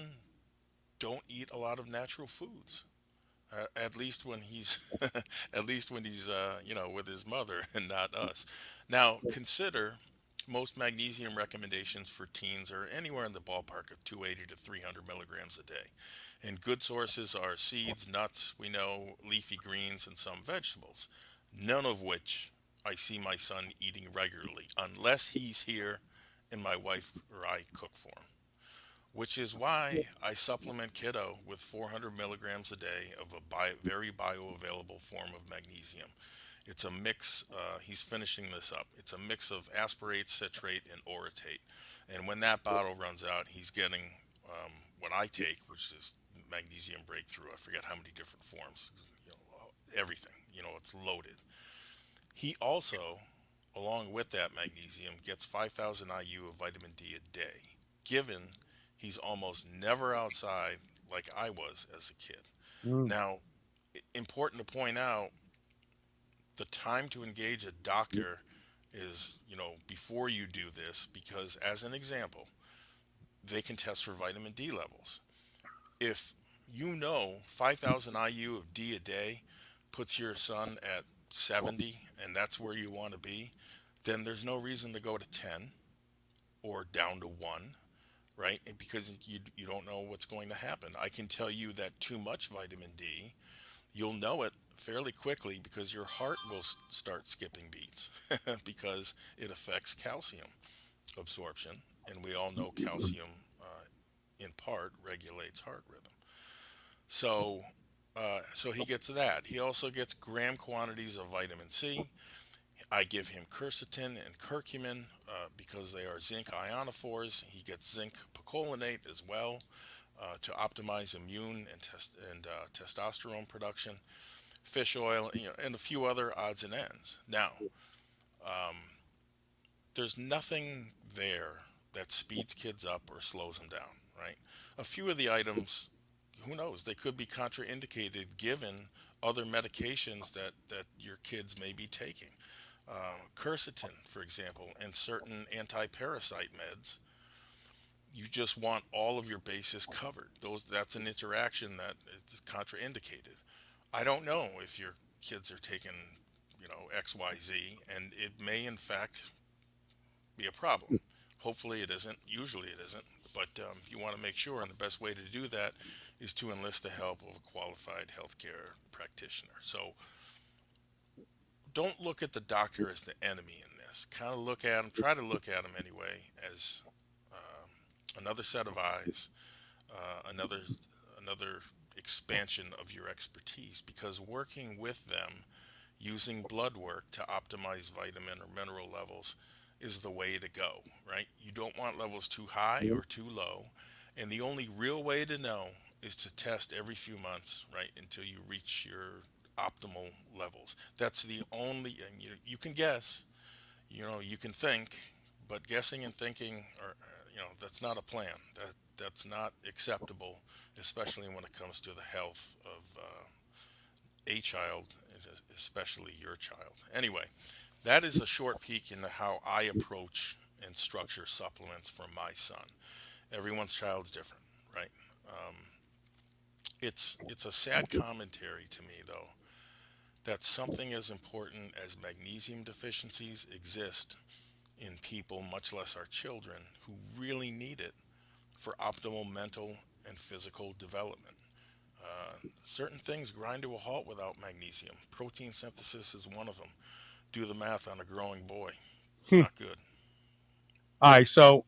don't eat a lot of natural foods. At least when he's at least when he's with his mother and not us. Now consider, most magnesium recommendations for teens are anywhere in the ballpark of 280 to 300 milligrams a day, and good sources are seeds, nuts, we know, leafy greens, and some vegetables, none of which I see my son eating regularly unless he's here and my wife or I cook for him, which is why I supplement kiddo with 400 milligrams a day of a very bioavailable form of magnesium. It's a mix, he's finishing this up. It's a mix of asparate, citrate, and orotate. And when that bottle runs out, he's getting what I take, which is magnesium breakthrough. I forget how many different forms, everything, it's loaded. He also, along with that magnesium, gets 5,000 IU of vitamin D a day, given he's almost never outside like I was as a kid. Mm. Now, important to point out, the time to engage a doctor is, before you do this, because as an example, they can test for vitamin D levels. If 5,000 IU of D a day puts your son at 70 and that's where you want to be, then there's no reason to go to 10 or down to 1, right? Because you don't know what's going to happen. I can tell you that too much vitamin D, you'll know it fairly quickly because your heart will start skipping beats because it affects calcium absorption. And we all know calcium, in part, regulates heart rhythm. So he gets that. He also gets gram quantities of vitamin C. I give him quercetin and curcumin because they are zinc ionophores. He gets zinc picolinate as well to optimize immune and testosterone production. Fish oil, and a few other odds and ends. Now, there's nothing there that speeds kids up or slows them down, right? A few of the items, who knows, they could be contraindicated given other medications that your kids may be taking. Quercetin, for example, and certain anti-parasite meds, you just want all of your bases covered. That's an interaction that is contraindicated. I don't know if your kids are taking, XYZ, and it may in fact be a problem. Hopefully it isn't. Usually it isn't. But you want to make sure, and the best way to do that is to enlist the help of a qualified healthcare practitioner. So don't look at the doctor as the enemy in this. Kind of look at him, try to look at him anyway, as another set of eyes, another expansion of your expertise, because working with them using blood work to optimize vitamin or mineral levels is the way to go, right? You don't want levels too high or too low, and the only real way to know is to test every few months, right, until you reach your optimal levels. That's the only, and you can guess, you can think, but guessing and thinking are, that's not a plan. That's not acceptable, especially when it comes to the health of a child, especially your child. Anyway, that is a short peek into how I approach and structure supplements for my son. Everyone's child's different, right? It's a sad commentary to me, though, that something as important as magnesium deficiencies exist in people, much less our children, who really need it for optimal mental and physical development. Certain things grind to a halt without magnesium. Protein synthesis is one of them. Do the math on a growing boy. It's not good. All right, so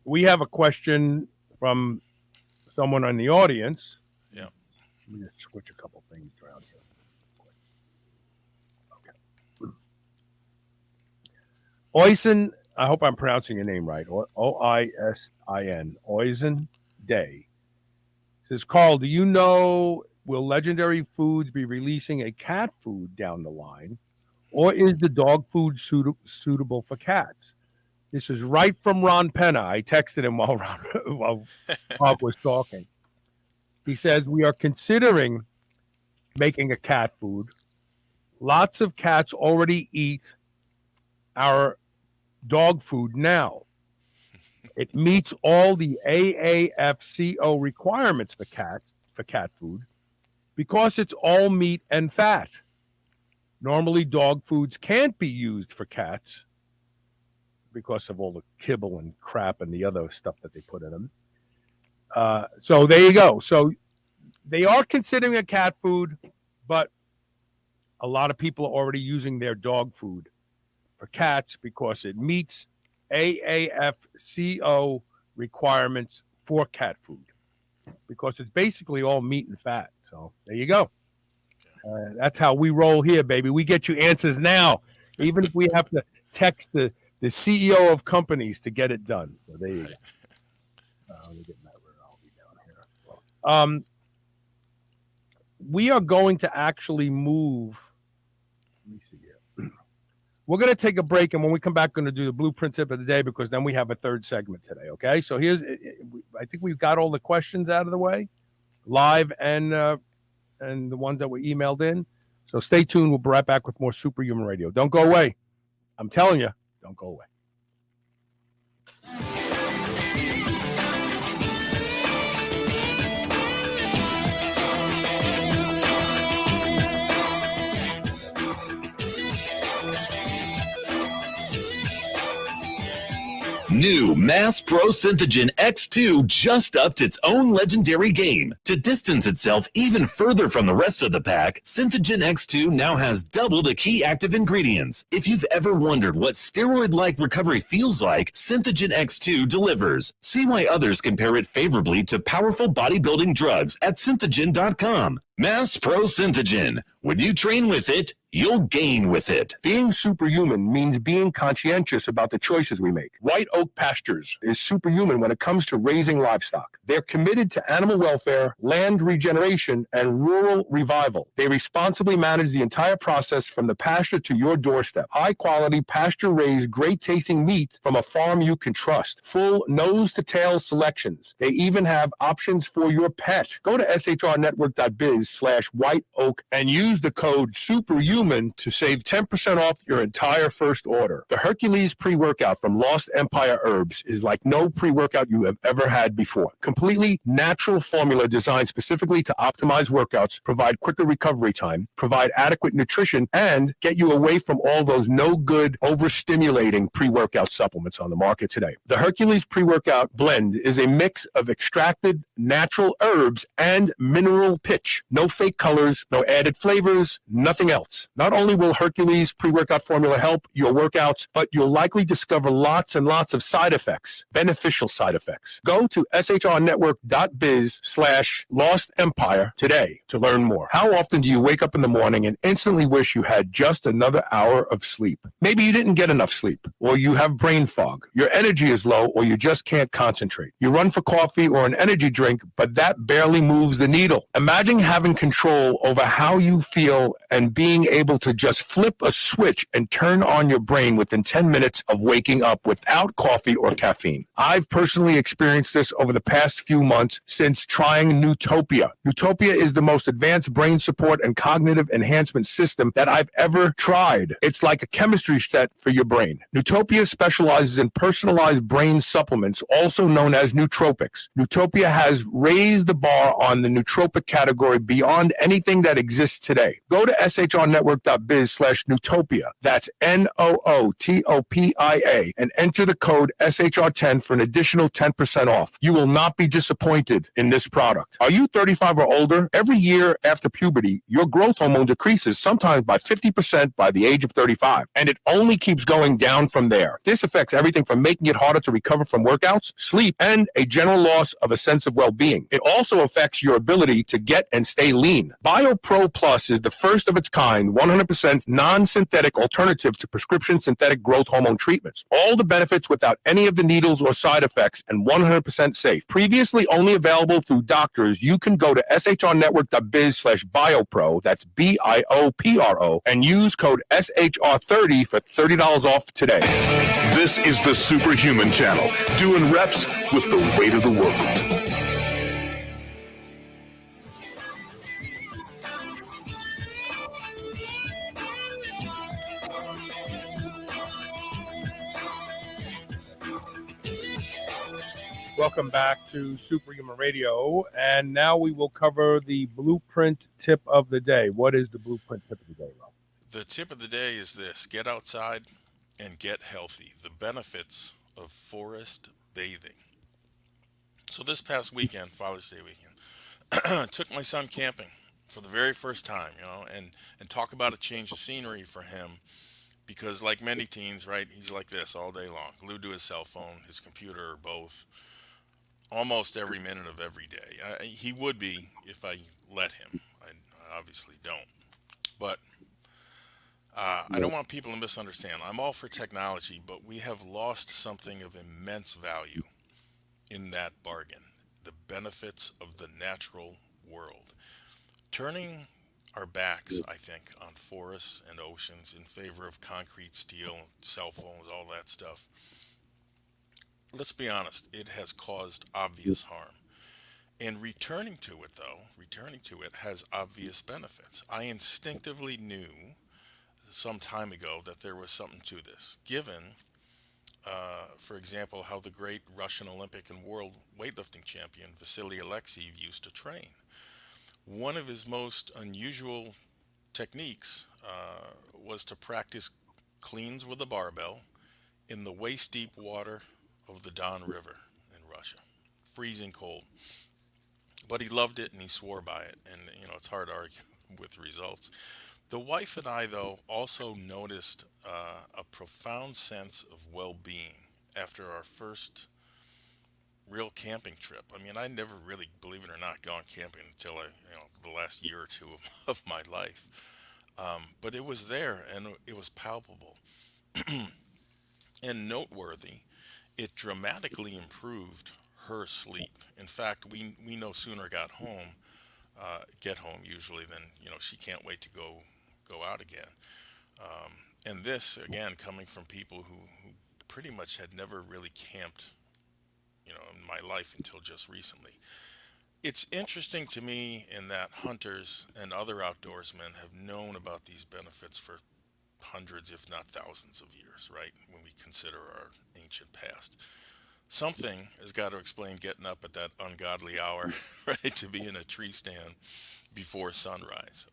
we have a question from someone in the audience. Yeah. Let me just switch a couple things around here. Okay. Oisin, I hope I'm pronouncing your name right. Oisin, Oisin Day. Says, Carl, do you know, will Legendary Foods be releasing a cat food down the line, or is the dog food suitable for cats? This is right from Ron Penna. I texted him while Bob was talking. He says, we are considering making a cat food. Lots of cats already eat our dog food now. It meets all the AAFCO requirements for cat food, because it's all meat and fat. Normally, dog foods can't be used for cats because of all the kibble and crap and the other stuff that they put in them. So there you go. So they are considering a cat food, but a lot of people are already using their dog food for cats because it meets AAFCO requirements for cat food, because it's basically all meat and fat. So there you go. That's how we roll here, baby. We get you answers now, even if we have to text the CEO of companies to get it done. So there you go. Let me get that word. I'll be down here. We are going to actually move. Let me see here. We're going to take a break, and when we come back, we're going to do the blueprint tip of the day, because then we have a third segment today, okay? So I think we've got all the questions out of the way, live and the ones that were emailed in. So stay tuned. We'll be right back with more Superhuman Radio. Don't go away. I'm telling you, don't go away. New Mass Pro Synthogen X2 just upped its own legendary game. To distance itself even further from the rest of the pack, Synthogen X2 now has double the key active ingredients. If you've ever wondered what steroid-like recovery feels like, Synthogen X2 delivers. See why others compare it favorably to powerful bodybuilding drugs at synthogen.com. Mass Pro Synthogen. When you train with it, You'll gain with it. Being superhuman means being conscientious about the choices we make. White Oak Pastures is superhuman when it comes to raising livestock. They're committed to animal welfare, land regeneration, and rural revival. They responsibly manage the entire process from the pasture to your doorstep. High-quality, pasture-raised, great-tasting meat from a farm you can trust. Full nose-to-tail selections. They even have options for your pet. Go to shrnetwork.biz/white oak and use the code SUPERHUMAN to save 10% off your entire first order. The Hercules pre-workout from Lost Empire Herbs is like no pre-workout you have ever had before. Completely natural formula designed specifically to optimize workouts, provide quicker recovery time, provide adequate nutrition, and get you away from all those no-good, overstimulating pre-workout supplements on the market today. The Hercules pre-workout blend is a mix of extracted natural herbs and mineral pitch. No fake colors, no added flavors, nothing else. Not only will Hercules pre-workout formula help your workouts, but you'll likely discover lots and lots of side effects, beneficial side effects. Go to shrnetwork.biz/Lost Empire today to learn more. How often do you wake up in the morning and instantly wish you had just another hour of sleep? Maybe you didn't get enough sleep, or you have brain fog. Your energy is low, or you just can't concentrate. You run for coffee or an energy drink, but that barely moves the needle. Imagine having control over how you feel and being able to just flip a switch and turn on your brain within 10 minutes of waking up without coffee or caffeine. I've personally experienced this over the past few months since trying Newtopia. Newtopia is the most advanced brain support and cognitive enhancement system that I've ever tried. It's like a chemistry set for your brain. Newtopia specializes in personalized brain supplements, also known as nootropics. Newtopia has raised the bar on the nootropic category beyond anything that exists today. Go to shrnetwork.biz/Newtopia. That's NOOTOPIA and enter the code SHR10 for an additional 10% off. You will not be disappointed in this product. Are you 35 or older? Every year after puberty, your growth hormone decreases sometimes by 50% by the age of 35, and it only keeps going down from there. This affects everything from making it harder to recover from workouts, sleep, and a general loss of a sense of well-being. It also affects your ability to get and stay lean. BioPro Plus is the first of its kind 100% non-synthetic alternative to prescription synthetic growth hormone treatments. All the benefits without any of the needles or side effects and 100% safe. Previously only available through doctors, you can go to shrnetwork.biz/biopro, that's BIOPRO, and use code SHR30 for $30 off today. This is the Superhuman Channel, doing reps with the weight of the world. Welcome back to Superhuman Radio, and now we will cover the blueprint tip of the day. What is the blueprint tip of the day, Rob? The tip of the day is this: get outside and get healthy. The benefits of forest bathing. So this past weekend, Father's Day weekend, took my son camping for the very first time, and talk about a change of scenery for him, because like many teens, right, he's like this all day long, glued to his cell phone, his computer, or both, almost every minute of every day. He would be if I let him. I obviously don't. But I don't want people to misunderstand. I'm all for technology, but we have lost something of immense value in that bargain: the benefits of the natural world. Turning our backs, I think, on forests and oceans in favor of concrete, steel, cell phones, all that stuff. Let's be honest, it has caused obvious harm. And returning to it has obvious benefits. I instinctively knew some time ago that there was something to this, given, for example, how the great Russian Olympic and world weightlifting champion Vasily Alexeyev used to train. One of his most unusual techniques was to practice cleans with a barbell in the waist-deep water of the Don River in Russia, freezing cold. But he loved it and he swore by it, and it's hard to argue with results. The wife and I, though, also noticed a profound sense of well-being after our first real camping trip. I mean, I never really, believe it or not, gone camping until the last year or two of my life. But it was there and it was palpable and noteworthy. It dramatically improved her sleep. In fact, we no sooner get home usually than she can't wait to go out again. And this again coming from people who pretty much had never really camped, in my life until just recently. It's interesting to me in that hunters and other outdoorsmen have known about these benefits for hundreds, if not thousands of years, right? When we consider our ancient past. Something has got to explain getting up at that ungodly hour, right, to be in a tree stand before sunrise.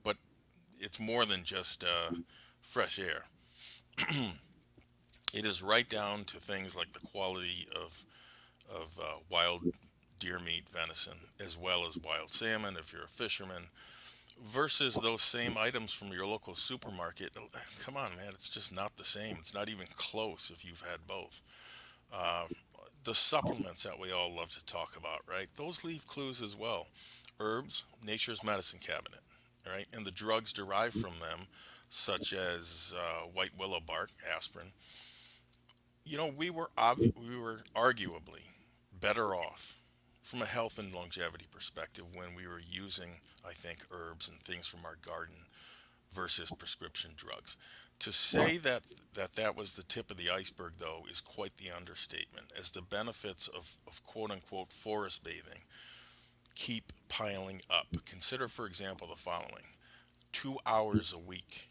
But it's more than just fresh air. It is right down to things like the quality of wild deer meat, venison, as well as wild salmon if you're a fisherman, versus those same items from your local supermarket. Come on, man, it's just not the same. It's not even close if you've had both. Uh, the supplements that we all love to talk about, right? Those leave clues as well. Herbs, nature's medicine cabinet, right? And the drugs derived from them, such as white willow bark, aspirin. We were arguably better off from a health and longevity perspective when we were using, I think, herbs and things from our garden versus prescription drugs. To say that was the tip of the iceberg, though, is quite the understatement, as the benefits of quote unquote forest bathing keep piling up. Consider, for example, the following: 2 hours a week,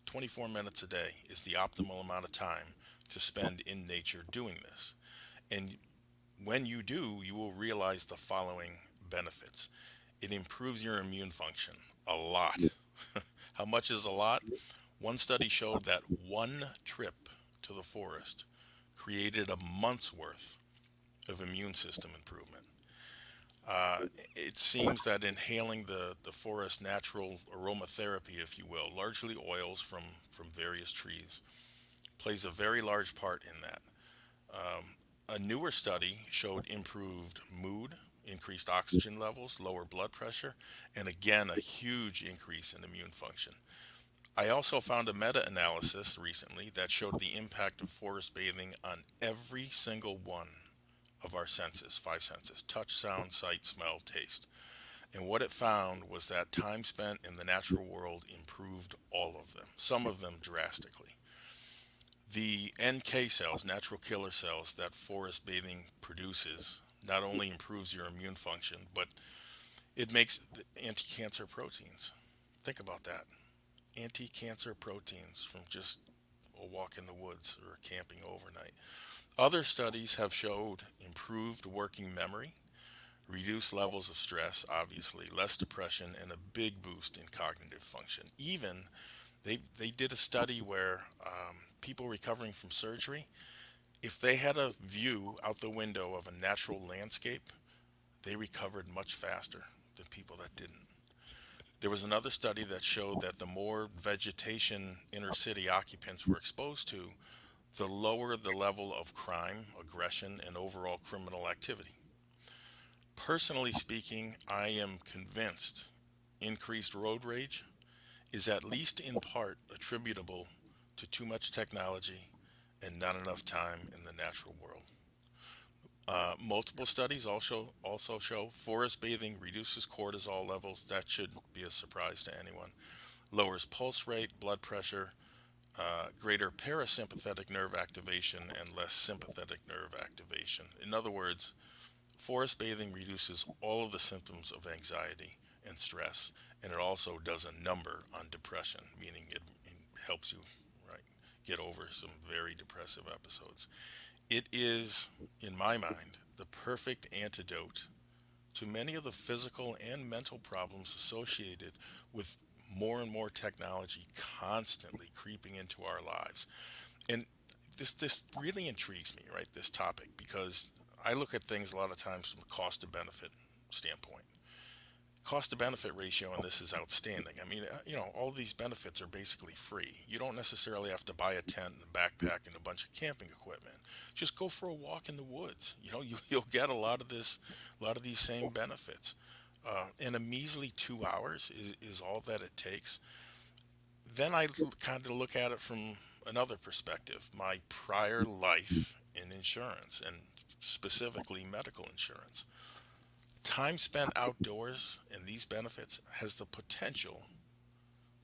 24 minutes a day is the optimal amount of time to spend in nature doing this. And when you do, you will realize the following benefits. It improves your immune function a lot. How much is a lot? One study showed that one trip to the forest created a month's worth of immune system improvement. Uh, it seems that inhaling the forest natural aromatherapy, if you will, largely oils from various trees, plays a very large part in that. Um, a newer study showed improved mood, increased oxygen levels, lower blood pressure, and again, a huge increase in immune function. I also found a meta analysis recently that showed the impact of forest bathing on every single one of our senses, five senses: touch, sound, sight, smell, taste. And what it found was that time spent in the natural world improved all of them, some of them drastically. The NK cells, natural killer cells, that forest bathing produces not only improves your immune function, but it makes anti-cancer proteins. Think about that. Anti-cancer proteins from just a walk in the woods or camping overnight. Other studies have showed improved working memory, reduced levels of stress, obviously, less depression, and a big boost in cognitive function. Even they did a study where people recovering from surgery, if they had a view out the window of a natural landscape, they recovered much faster than people that didn't. There was another study that showed that the more vegetation inner city occupants were exposed to, the lower the level of crime, aggression, and overall criminal activity. Personally speaking, I am convinced increased road rage is at least in part attributable to too much technology and not enough time in the natural world. Multiple studies also show forest bathing reduces cortisol levels. That shouldn't be a surprise to anyone. Lowers pulse rate, blood pressure, greater parasympathetic nerve activation, and less sympathetic nerve activation. In other words, forest bathing reduces all of the symptoms of anxiety and stress, and it also does a number on depression, meaning it helps you, right, get over some very depressive episodes. It is, in my mind, the perfect antidote to many of the physical and mental problems associated with more and more technology constantly creeping into our lives. And this really intrigues me, right? This topic, because I look at things a lot of times from a cost to benefit standpoint. Cost to benefit ratio on this is outstanding. I mean, all of these benefits are basically free. You don't necessarily have to buy a tent and a backpack and a bunch of camping equipment. Just go for a walk in the woods. You'll get a lot of these same benefits. And a measly 2 hours is all that it takes. then I kind of look at it from another perspective. My prior life in insurance, and specifically medical insurance, time spent outdoors and these benefits has the potential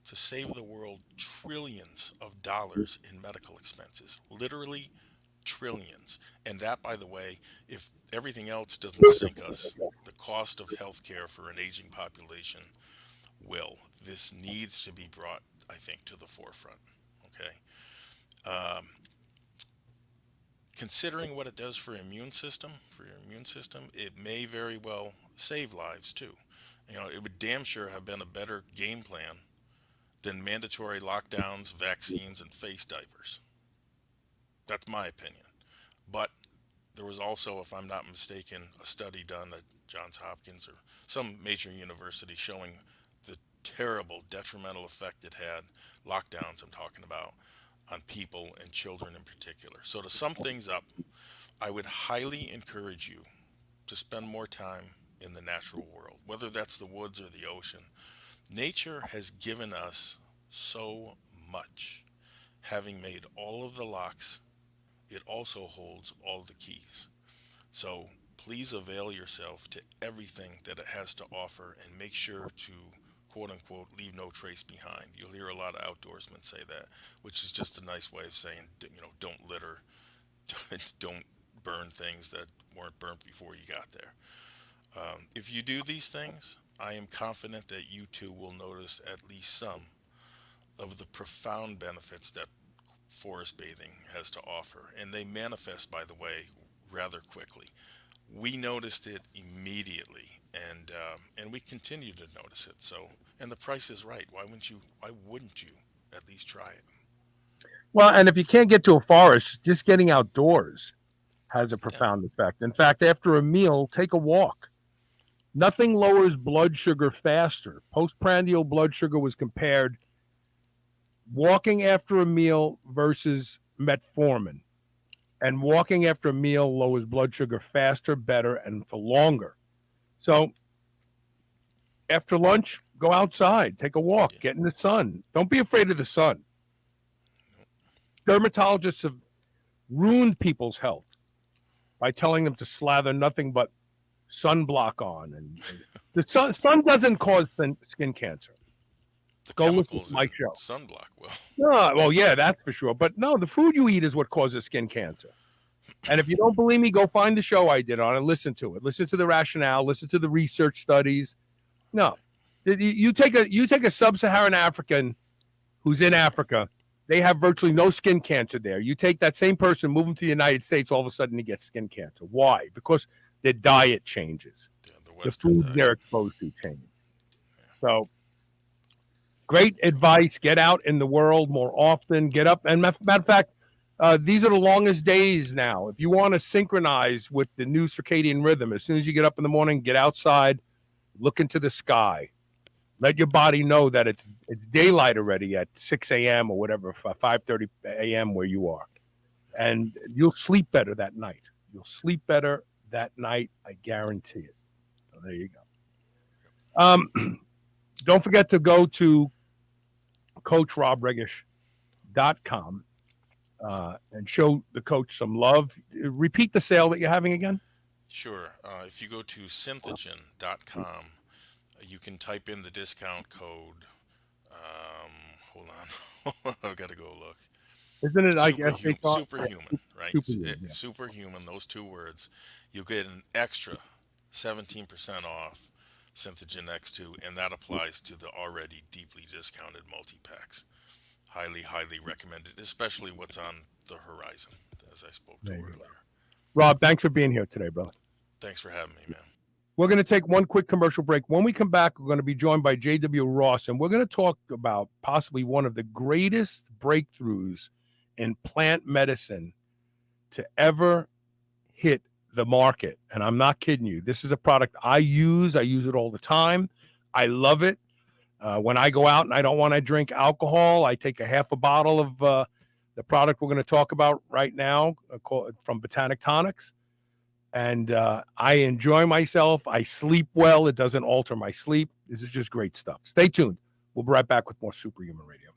to save the world trillions of dollars in medical expenses. Literally trillions. And that, by the way, if everything else doesn't sink us, the cost of health care for an aging population will. This needs to be brought, I think, to the forefront. Okay. Um, Considering what it does for your immune system, it may very well save lives too. It would damn sure have been a better game plan than mandatory lockdowns, vaccines, and face diapers. That's my opinion. But there was also, if I'm not mistaken, a study done at Johns Hopkins or some major university showing the terrible detrimental effect it had, lockdowns I'm talking about, on people and children in particular. So to sum things up, I would highly encourage you to spend more time in the natural world, whether that's the woods or the ocean. Nature has given us so much. Having made all of the locks, it also holds all the keys. So please avail yourself to everything that it has to offer and make sure to, quote unquote, leave no trace behind. You'll hear a lot of outdoorsmen say that, which is just a nice way of saying, don't litter, don't burn things that weren't burnt before you got there. If you do these things, I am confident that you too will notice at least some of the profound benefits that forest bathing has to offer. And they manifest, by the way, rather quickly. We noticed it immediately, and we continue to notice it. So, and the price is right. Why wouldn't you at least try it? Well, and if you can't get to a forest, just getting outdoors has a profound effect. In fact, after a meal, take a walk. Nothing lowers blood sugar faster. Postprandial blood sugar was compared walking after a meal versus metformin. And walking after a meal lowers blood sugar faster, better, and for longer. So after lunch, go outside, take a walk, get in the sun. Don't be afraid of the sun. Dermatologists have ruined people's health by telling them to slather nothing but sunblock on. And the sun doesn't cause skin cancer. The Go listen chemicals to my in show. sunblock will. No, well, yeah, that's for sure. But no, the food you eat is what causes skin cancer. And if you don't believe me, go find the show I did on and listen to it. Listen to the rationale. Listen to the research studies. No, you take a sub-Saharan African who's in Africa. They have virtually no skin cancer there. You take that same person, move them to the United States, all of a sudden he gets skin cancer. Why? Because their diet changes. The food they're exposed to changes. So great advice. Get out in the world more often. Get up. And matter of fact, these are the longest days now. If you want to synchronize with the new circadian rhythm, as soon as you get up in the morning, get outside, look into the sky. Let your body know that it's daylight already at 6 a.m. or whatever, 5:30 a.m. where you are. And you'll sleep better that night. You'll sleep better that night. I guarantee it. So there you go. Don't forget to go to CoachRobRegish.com and show the coach some love. Repeat the sale that you're having again. Sure. If you go to Synthogen.com, you can type in the discount code. Hold on. I've got to go look. Isn't it like superhuman, right? Superhuman, yeah. Superhuman, those two words. You'll get an extra 17% off Synthogen X2, and that applies to the already deeply discounted multi-packs. Highly, highly recommended, especially what's on the horizon, as I spoke to earlier. Rob, thanks for being here today, brother. Thanks for having me, man. We're going to take one quick commercial break. When we come back, we're going to be joined by J.W. Ross, and we're going to talk about possibly one of the greatest breakthroughs in plant medicine to ever hit the market. And I'm not kidding you. This is a product I use. I use it all the time. I love it. When I go out and I don't want to drink alcohol, I take a half a bottle of the product we're going to talk about right now from Botanic Tonics. And I enjoy myself. I sleep well. It doesn't alter my sleep. This is just great stuff. Stay tuned. We'll be right back with more Superhuman Radio.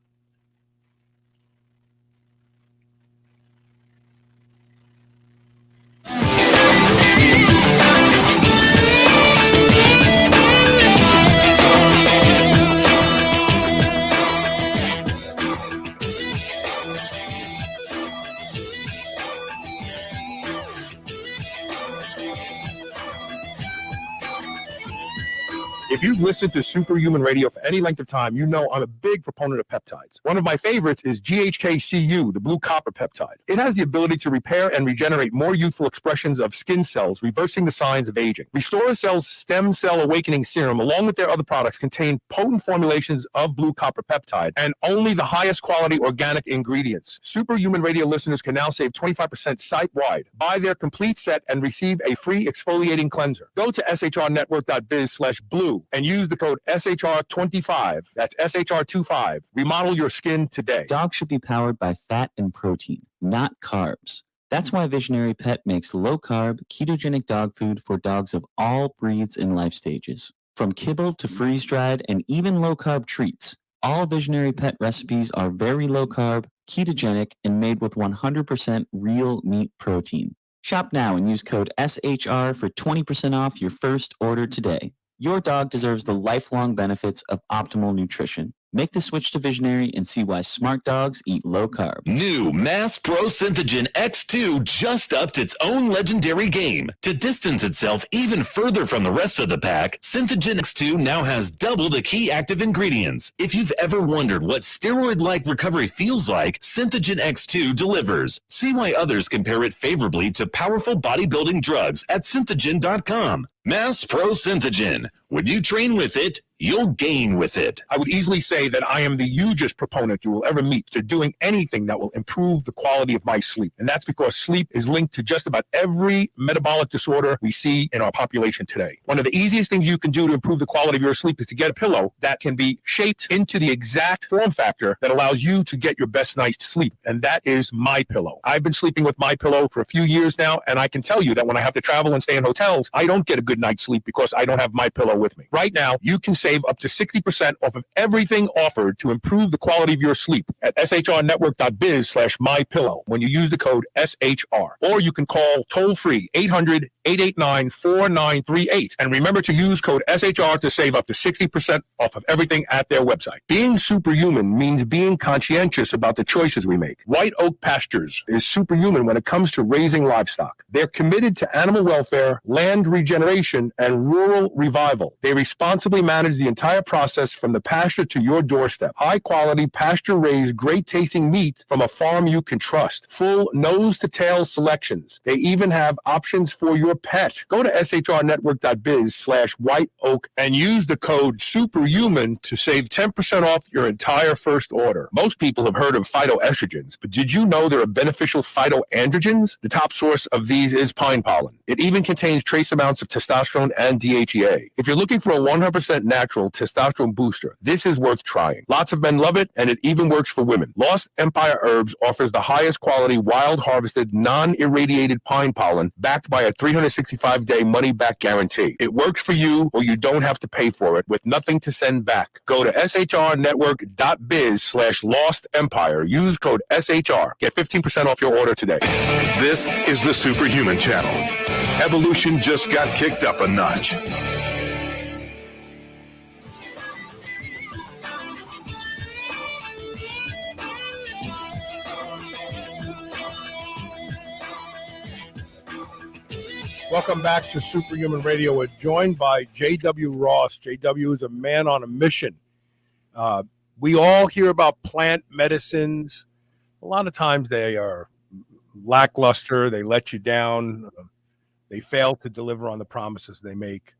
If you've listened to Superhuman Radio for any length of time, you know I'm a big proponent of peptides. One of my favorites is GHKCU, the blue copper peptide. It has the ability to repair and regenerate more youthful expressions of skin cells, reversing the signs of aging. Restore Cell's Stem Cell Awakening Serum, along with their other products, contain potent formulations of blue copper peptide and only the highest quality organic ingredients. Superhuman Radio listeners can now save 25% site-wide. Buy their complete set and receive a free exfoliating cleanser. Go to shrnetwork.biz/blue and use the code SHR25. That's SHR25. Remodel your skin today. Dogs should be powered by fat and protein, not carbs. That's why Visionary Pet makes low-carb, ketogenic dog food for dogs of all breeds and life stages. From kibble to freeze-dried and even low-carb treats, all Visionary Pet recipes are very low-carb, ketogenic, and made with 100% real meat protein. Shop now and use code SHR for 20% off your first order today. Your dog deserves the lifelong benefits of optimal nutrition. Make the switch to Visionary and see why smart dogs eat low carb. New Mass Pro Synthogen X2 just upped its own legendary game. To distance itself even further from the rest of the pack, Synthogen X2 now has double the key active ingredients. If you've ever wondered what steroid-like recovery feels like, Synthogen X2 delivers. See why others compare it favorably to powerful bodybuilding drugs at synthogen.com. Mass Pro Synthogen. When you train with it, you'll gain with it. I would easily say that I am the hugest proponent you will ever meet to doing anything that will improve the quality of my sleep. And that's because sleep is linked to just about every metabolic disorder we see in our population today. One of the easiest things you can do to improve the quality of your sleep is to get a pillow that can be shaped into the exact form factor that allows you to get your best night's sleep. And that is My Pillow. I've been sleeping with My Pillow for a few years now, and I can tell you that when I have to travel and stay in hotels, I don't get a good night's sleep because I don't have My Pillow with me. Right now, you can save up to 60% off of everything offered to improve the quality of your sleep at shrnetwork.biz/mypillow when you use the code SHR. Or you can call toll-free 800-889-4938. And remember to use code SHR to save up to 60% off of everything at their website. Being superhuman means being conscientious about the choices we make. White Oak Pastures is superhuman when it comes to raising livestock. They're committed to animal welfare, land regeneration, and rural revival. They responsibly manage the entire process from the pasture to your doorstep. High-quality, pasture-raised, great-tasting meat from a farm you can trust. Full nose-to-tail selections. They even have options for your pet. Go to shrnetwork.biz/whiteoak and use the code SUPERHUMAN to save 10% off your entire first order. Most people have heard of phytoestrogens, but did you know there are beneficial phytoandrogens? The top source of these is pine pollen. It even contains trace amounts of testosterone and DHEA. If you're looking for a 100% natural testosterone booster, this is worth trying. Lots of men love it, and it even works for women. Lost Empire Herbs offers the highest quality wild harvested, non-irradiated pine pollen backed by a 365-day money-back guarantee. It works for you, or you don't have to pay for it with nothing to send back. Go to shrnetwork.biz/lost empire. Use code SHR. Get 15% off your order today. This is the Superhuman Channel. Evolution just got kicked up a notch. Welcome back to Superhuman Radio. We're joined by J.W. Ross. J.W. is a man on a mission. We all hear about plant medicines. A lot of times they are lackluster. They let you down. They fail to deliver on the promises they make.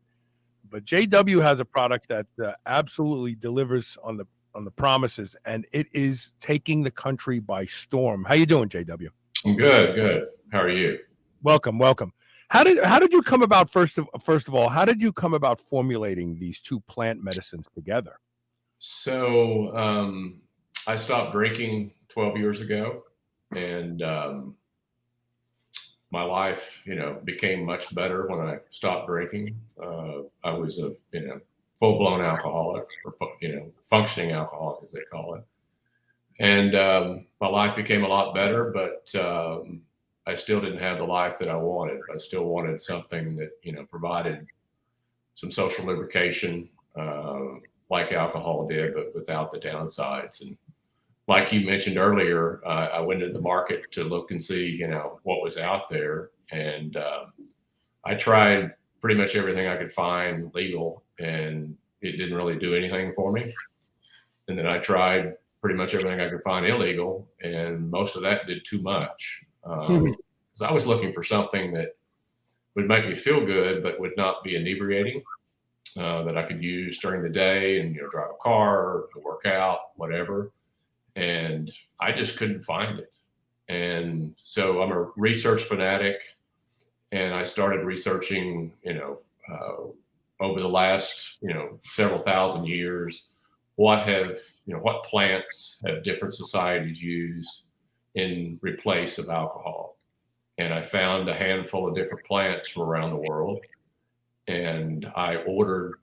But J.W. has a product that absolutely delivers on the promises, and it is taking the country by storm. How you doing, J.W.? I'm good. How are you? Welcome. How did you come about first of all? How did you come about formulating these two plant medicines together? So I stopped drinking 12 years ago, and my life, became much better when I stopped drinking. I was a full-blown alcoholic, or functioning alcoholic as they call it, and my life became a lot better, but I still didn't have the life that I wanted. I still wanted something that, provided some social lubrication, like alcohol did, but without the downsides. And like you mentioned earlier, I went into the market to look and see, what was out there. And I tried pretty much everything I could find legal, and it didn't really do anything for me. And then I tried pretty much everything I could find illegal, and most of that did too much. So I was looking for something that would make me feel good, but would not be inebriating, that I could use during the day and, drive a car, work out, whatever. And I just couldn't find it. And so I'm a research fanatic, and I started researching, over the last, several thousand years, what plants have different societies used in replace of alcohol. And I found a handful of different plants from around the world. And I ordered,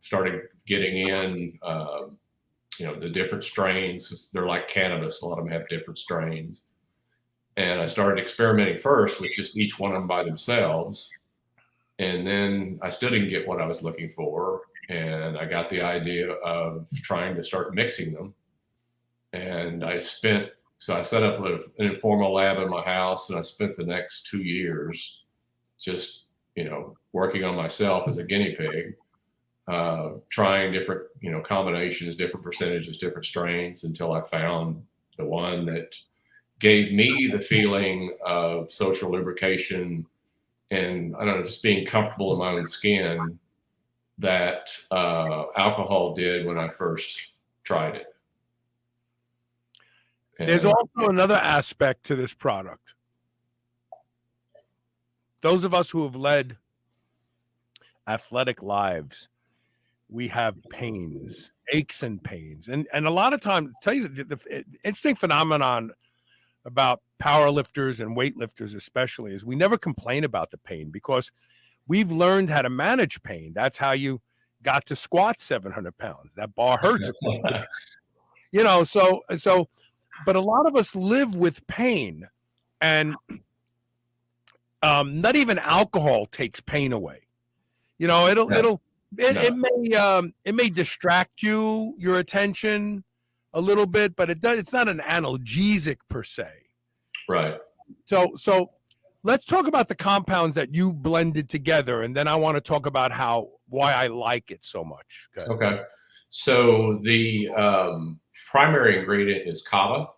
started getting in, the different strains. They're like cannabis. A lot of them have different strains. And I started experimenting first with just each one of them by themselves. And then I still didn't get what I was looking for. And I got the idea of trying to start mixing them. And so I set up an informal lab in my house, and I spent the next 2 years just, working on myself as a guinea pig, trying different, combinations, different percentages, different strains, until I found the one that gave me the feeling of social lubrication and, I don't know, just being comfortable in my own skin that alcohol did when I first tried it. And there's also another aspect to this product. Those of us who have led athletic lives, we have pains, aches and pains. And a lot of times, tell you the interesting phenomenon about power lifters and weightlifters especially is we never complain about the pain because we've learned how to manage pain. That's how you got to squat 700 pounds. That bar hurts. So, but a lot of us live with pain, and not even alcohol takes pain away. It may distract your attention a little bit, but it's not an analgesic per se. Right. So let's talk about the compounds that you blended together, and then I want to talk about why I like it so much. Okay. So the primary ingredient is kava.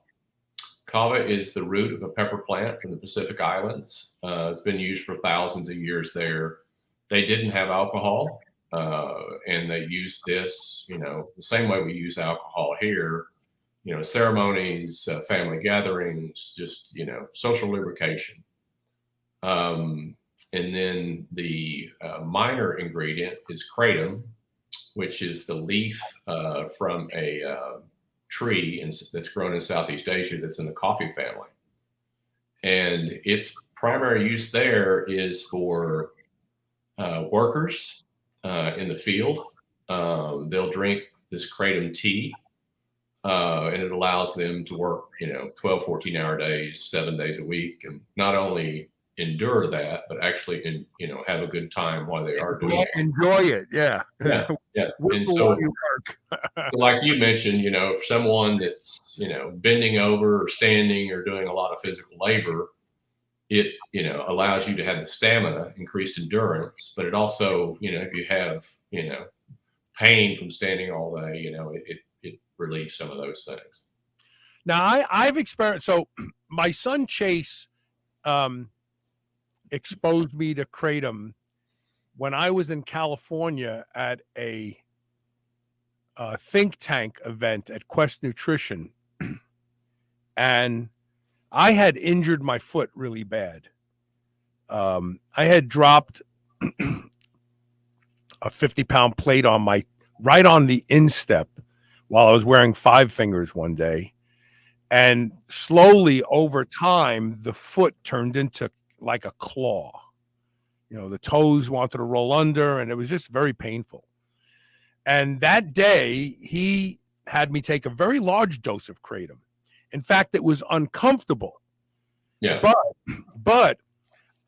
Kava is the root of a pepper plant from the Pacific Islands. It's been used for thousands of years there. They didn't have alcohol, and they used this, the same way we use alcohol here, ceremonies, family gatherings, just, social lubrication. And then the minor ingredient is kratom, which is the leaf from a tree that's grown in Southeast Asia that's in the coffee family. And its primary use there is for workers in the field. They'll drink this kratom tea, and it allows them to work, 12, 14-hour days, 7 days a week, and not only endure that, but actually, have a good time while they are doing it. Enjoy it. Yeah. Yeah. And so like you mentioned, if someone that's, bending over or standing or doing a lot of physical labor, it, allows you to have the stamina, increased endurance, but it also, if you have, pain from standing all day, it relieves some of those things. Now I've experienced, so my son Chase exposed me to kratom when I was in California at a think tank event at Quest Nutrition. And I had injured my foot really bad. I had dropped a 50-pound plate right on the instep while I was wearing 5 fingers one day. And slowly over time, the foot turned into like a claw. The toes wanted to roll under, and it was just very painful. And that day, he had me take a very large dose of kratom. In fact, it was uncomfortable. Yeah. But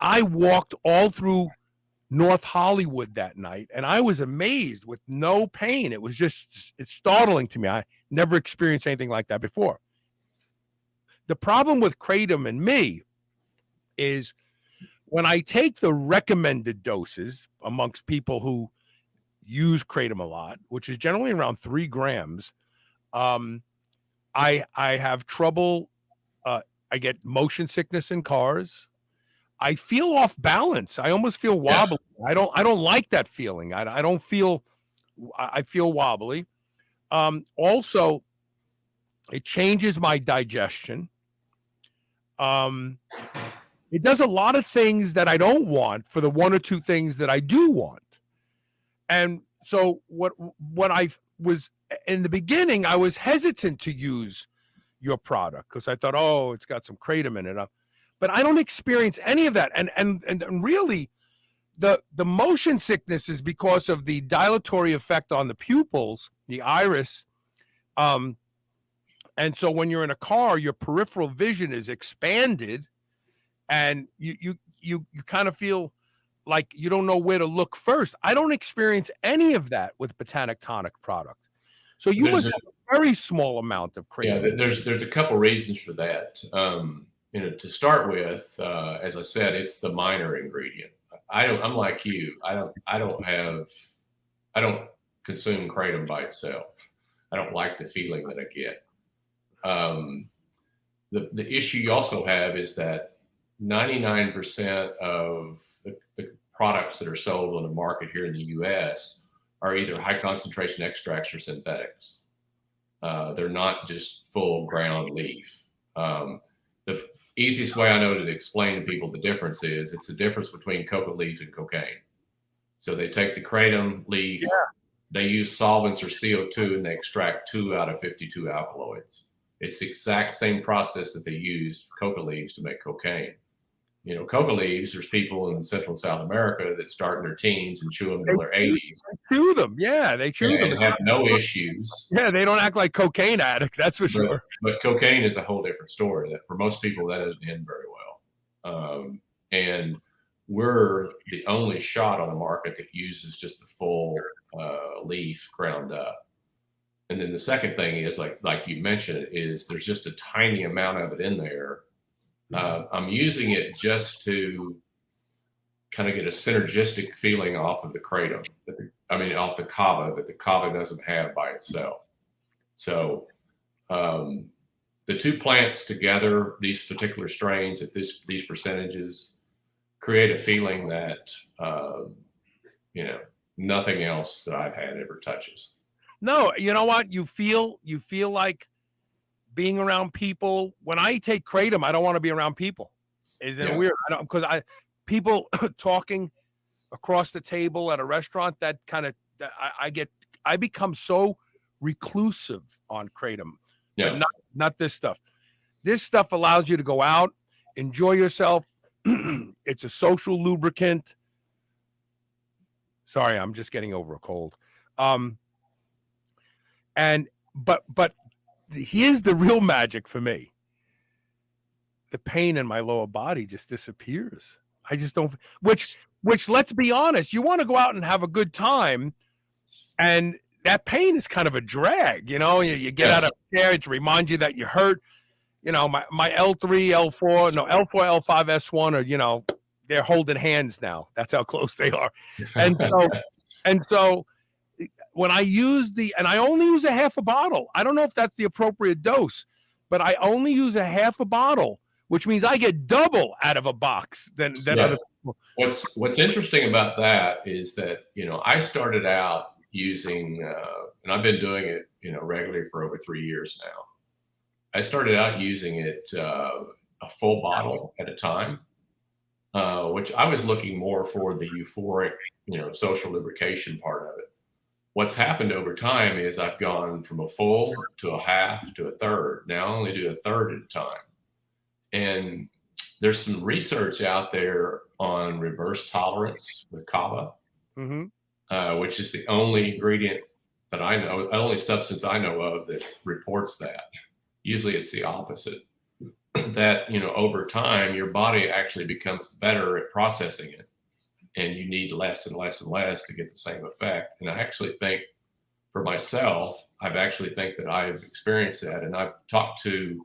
I walked all through North Hollywood that night, and I was amazed with no pain. It's startling to me. I never experienced anything like that before. The problem with kratom and me is when I take the recommended doses amongst people who use kratom a lot, which is generally around 3 grams, I have trouble. I get motion sickness in cars. I feel off balance. I almost feel wobbly. I don't like that feeling. I don't feel. I feel wobbly. Also, it changes my digestion. It does a lot of things that I don't want for the 1 or 2 things that I do want. And so what I was in the beginning, I was hesitant to use your product because I thought, oh, it's got some kratom in it. But I don't experience any of that. And really, the motion sickness is because of the dilatory effect on the pupils, the iris. And so when you're in a car, your peripheral vision is expanded, and you kind of feel like you don't know where to look first. I don't experience any of that with Botanic Tonic product. So you must have a very small amount of kratom. Yeah, there's a couple reasons for that. To start with, as I said, it's the minor ingredient. I'm like you. I don't consume kratom by itself. I don't like the feeling that I get. The issue you also have is that 99% of the products that are sold on the market here in the U.S. are either high concentration extracts or synthetics. They're not just full ground leaf. The easiest way I know to explain to people the difference is it's the difference between coca leaf and cocaine. So they take the kratom leaf, they use solvents or CO2, and they extract 2 out of 52 alkaloids. It's the exact same process that they use coca leaves to make cocaine. Coca leaves, there's people in Central and South America that start in their teens and chew them till their 80s. They chew them. Yeah, they chew them. And have no issues. Yeah, they don't act like cocaine addicts, that's for sure. But cocaine is a whole different story. That for most people, that doesn't end very well. And we're the only shot on the market that uses just the full leaf ground up. And then the second thing is, like you mentioned, is there's just a tiny amount of it in there. I'm using it just to kind of get a synergistic feeling off of the kratom, off the kava, that the kava doesn't have by itself. So the 2 plants together, these particular strains at these percentages, create a feeling that nothing else that I've had ever touches. No, you know what? You feel like being around people. When I take kratom, I don't want to be around people. Isn't it weird? People talking across the table at a restaurant, that kind of, I become so reclusive on kratom. Yeah. But not this stuff. This stuff allows you to go out, enjoy yourself. It's a social lubricant. Sorry, I'm just getting over a cold. But here's the real magic for me. The pain in my lower body just disappears. I just don't, which let's be honest, you want to go out and have a good time, and that pain is kind of a drag, you get out of there, it reminds you that you hurt. My L3, L4, L4, L5, S1 are, they're holding hands now. That's how close they are. And so when I use and I only use a half a bottle. I don't know if that's the appropriate dose, but I only use a half a bottle, which means I get double out of a box than other people. What's interesting about that is that, I started out using, and I've been doing it, regularly for over 3 years now. I started out using it a full bottle at a time, which I was looking more for the euphoric, social lubrication part of it. What's happened over time is I've gone from a full to a half to a third. Now I only do a third at a time. And there's some research out there on reverse tolerance with kava, which is the only ingredient that I know, only substance I know of that reports that. Usually it's the opposite. That, over time, your body actually becomes better at processing it, and you need less and less and less to get the same effect. And I actually think, for myself, I've experienced that. And I've talked to,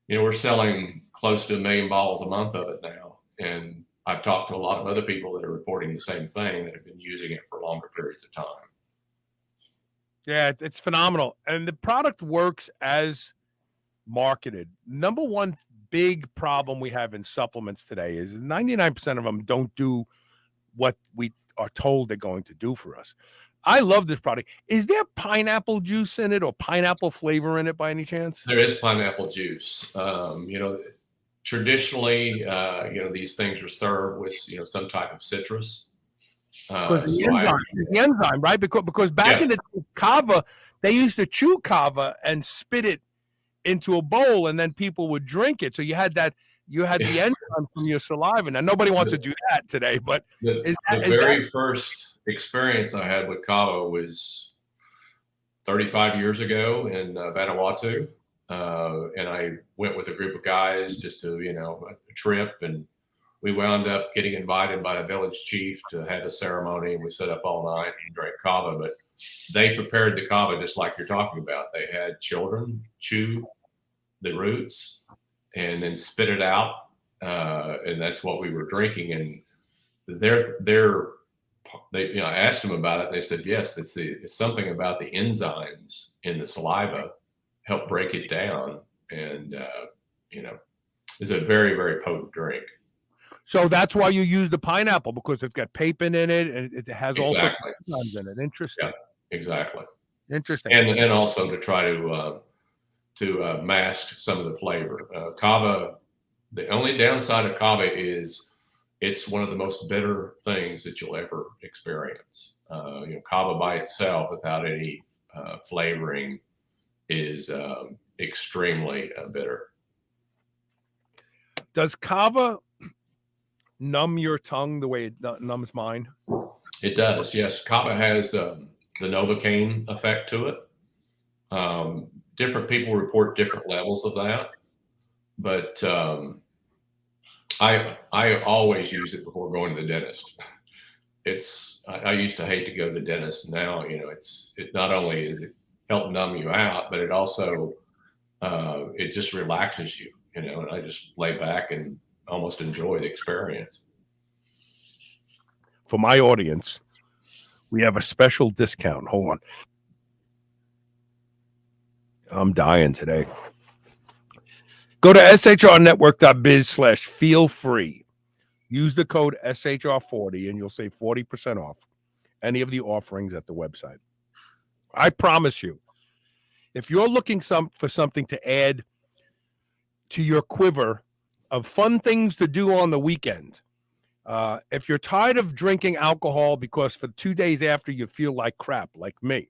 we're selling close to 1 million bottles a month of it now. And I've talked to a lot of other people that are reporting the same thing that have been using it for longer periods of time. Yeah, it's phenomenal. And the product works as marketed. Number one big problem we have in supplements today is 99% of them don't do what we are told they're going to do for us. I love this product. Is there pineapple juice in it or pineapple flavor in it by any chance? There is pineapple juice. Traditionally, these things are served with, some type of citrus. The enzyme, right? Because back in the kava, they used to chew kava and spit it into a bowl, and then people would drink it. So you had the enzyme from your saliva. Now nobody wants to do that today, but the very first experience I had with kava was 35 years ago in Vanuatu. And I went with a group of guys just to, a trip, and we wound up getting invited by a village chief to have a ceremony. We sat up all night and drank kava, but they prepared the kava just like you're talking about. They had children chew the roots and then spit it out, and that's what we were drinking. And I asked them about it. And they said, yes, it's something about the enzymes in the saliva help break it down, and it's a very, very potent drink. So that's why you use the pineapple, because it's got papain in it and it has also enzymes in it. Interesting. Yeah, exactly. Interesting. And also to try to mask some of the flavor. Kava, the only downside of kava is it's one of the most bitter things that you'll ever experience. Kava by itself, without any flavoring, is extremely bitter. Does kava numb your tongue the way it numbs mine? It does, yes. Kava has the Novocaine effect to it. Different people report different levels of that, but I always use it before going to the dentist. I used to hate to go to the dentist. Now, it not only is it help numb you out, but it also it just relaxes you, and I just lay back and almost enjoy the experience. For my audience, we have a special discount. Hold on. I'm dying today. Go to shrnetwork.biz/feel free. Use the code SHR40 and you'll save 40% off any of the offerings at the website. I promise you, if you're looking for something to add to your quiver of fun things to do on the weekend, if you're tired of drinking alcohol because for 2 days after you feel like crap, like me,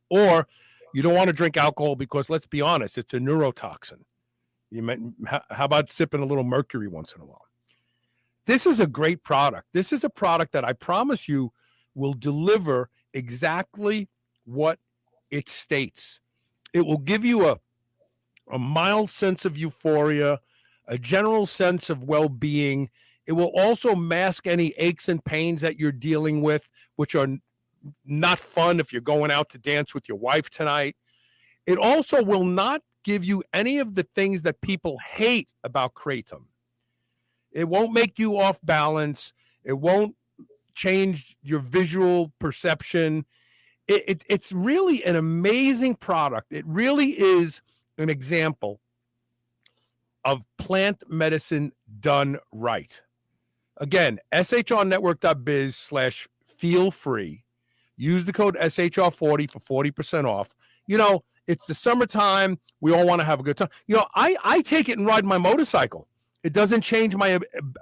or you don't want to drink alcohol because, let's be honest, it's a neurotoxin. How about sipping a little mercury once in a while? This is a great product. This is a product that I promise you will deliver exactly what it states. It will give you a mild sense of euphoria, a general sense of well-being. It will also mask any aches and pains that you're dealing with, which are not fun if you're going out to dance with your wife tonight. It also will not give you any of the things that people hate about kratom. It won't make you off balance. It won't change your visual perception. It's really an amazing product. It really is an example of plant medicine done right. Again, shrnetwork.biz/feel free. Use the code SHR40 for 40% off. It's the summertime. We all want to have a good time. I take it and ride my motorcycle. It doesn't change my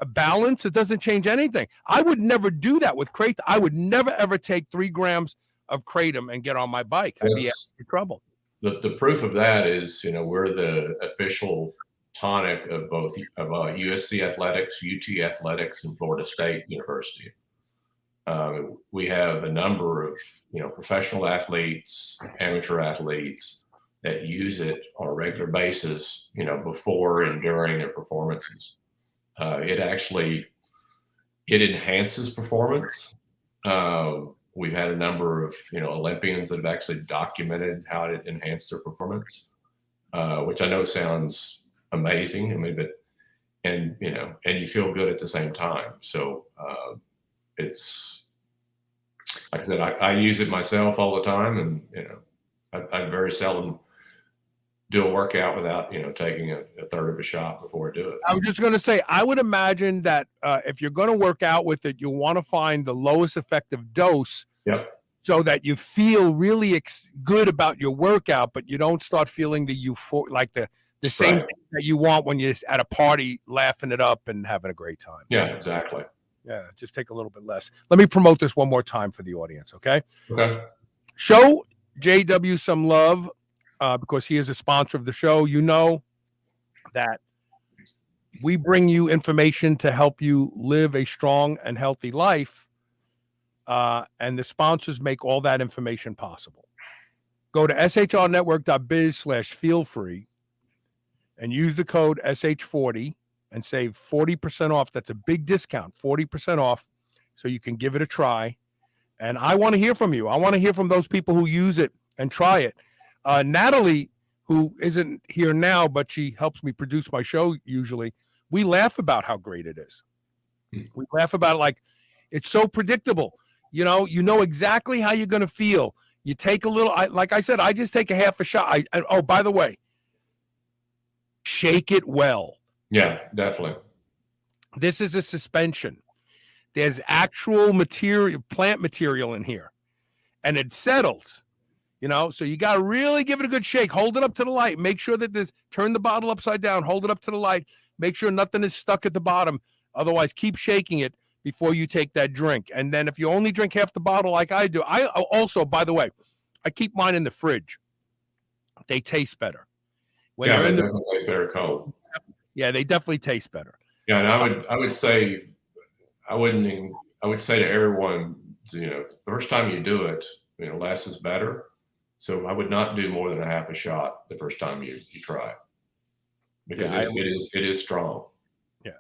balance. It doesn't change anything. I would never do that with kratom. I would never, ever take 3 grams of kratom and get on my bike. I'd be in trouble. The proof of that is, we're the official tonic of both USC Athletics, UT Athletics, and Florida State University. We have a number of, professional athletes, amateur athletes that use it on a regular basis, before and during their performances. It enhances performance. We've had a number of, Olympians that have actually documented how it enhanced their performance, which I know sounds amazing. But and you feel good at the same time. So it's like I said, I use it myself all the time, and I very seldom do a workout without taking a third of a shot before I do it. I was just going to say, I would imagine that if you're going to work out with it, you'll want to find the lowest effective dose. Yep. So that you feel really good about your workout, but you don't start feeling the like the same thing that you want when you're at a party, laughing it up and having a great time. Yeah, exactly. Yeah, just take a little bit less. Let me promote this one more time for the audience, okay? Okay. Show JW some love because he is a sponsor of the show. You know that we bring you information to help you live a strong and healthy life. And the sponsors make all that information possible. Go to shrnetwork.biz/feelfree and use the code SH40 and save 40% off. That's a big discount, 40% off, so you can give it a try. And I want to hear from you. I want to hear from those people who use it and try it. Natalie, who isn't here now, but she helps me produce my show usually, we laugh about how great it is. We laugh about it like it's so predictable. You know exactly how you're going to feel. You take a little, like I said, I just take a half a shot. Oh, by the way, shake it well. Yeah, definitely. This is a suspension. There's actual material, plant material in here, and it settles, so you got to really give it a good shake. Hold it up to the light. Make sure that turn the bottle upside down, hold it up to the light. Make sure nothing is stuck at the bottom. Otherwise, keep shaking it before you take that drink. And then if you only drink half the bottle like I do, I also, by the way, I keep mine in the fridge. They taste better. They definitely taste better cold. Yeah, they definitely taste better. Yeah, and I would say to everyone, the first time you do it, less is better. So I would not do more than a half a shot the first time you try, because it is strong. Yeah,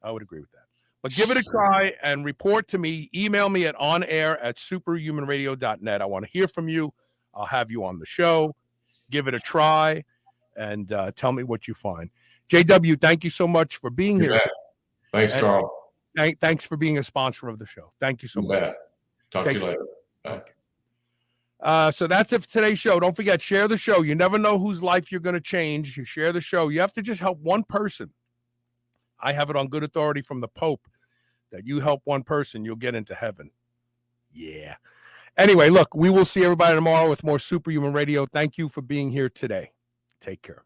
I would agree with that. But give it a try and report to me. Email me at onair@superhumanradio.net. I want to hear from you. I'll have you on the show. Give it a try and tell me what you find. JW, thank you so much for being here. Thanks, Carl. Thanks for being a sponsor of the show. Thank you so much. Talk to you later. Bye. So that's it for today's show. Don't forget, share the show. You never know whose life you're going to change. You share the show. You have to just help one person. I have it on good authority from the Pope that you help one person, you'll get into heaven. Yeah. Anyway, look, we will see everybody tomorrow with more Superhuman Radio. Thank you for being here today. Take care.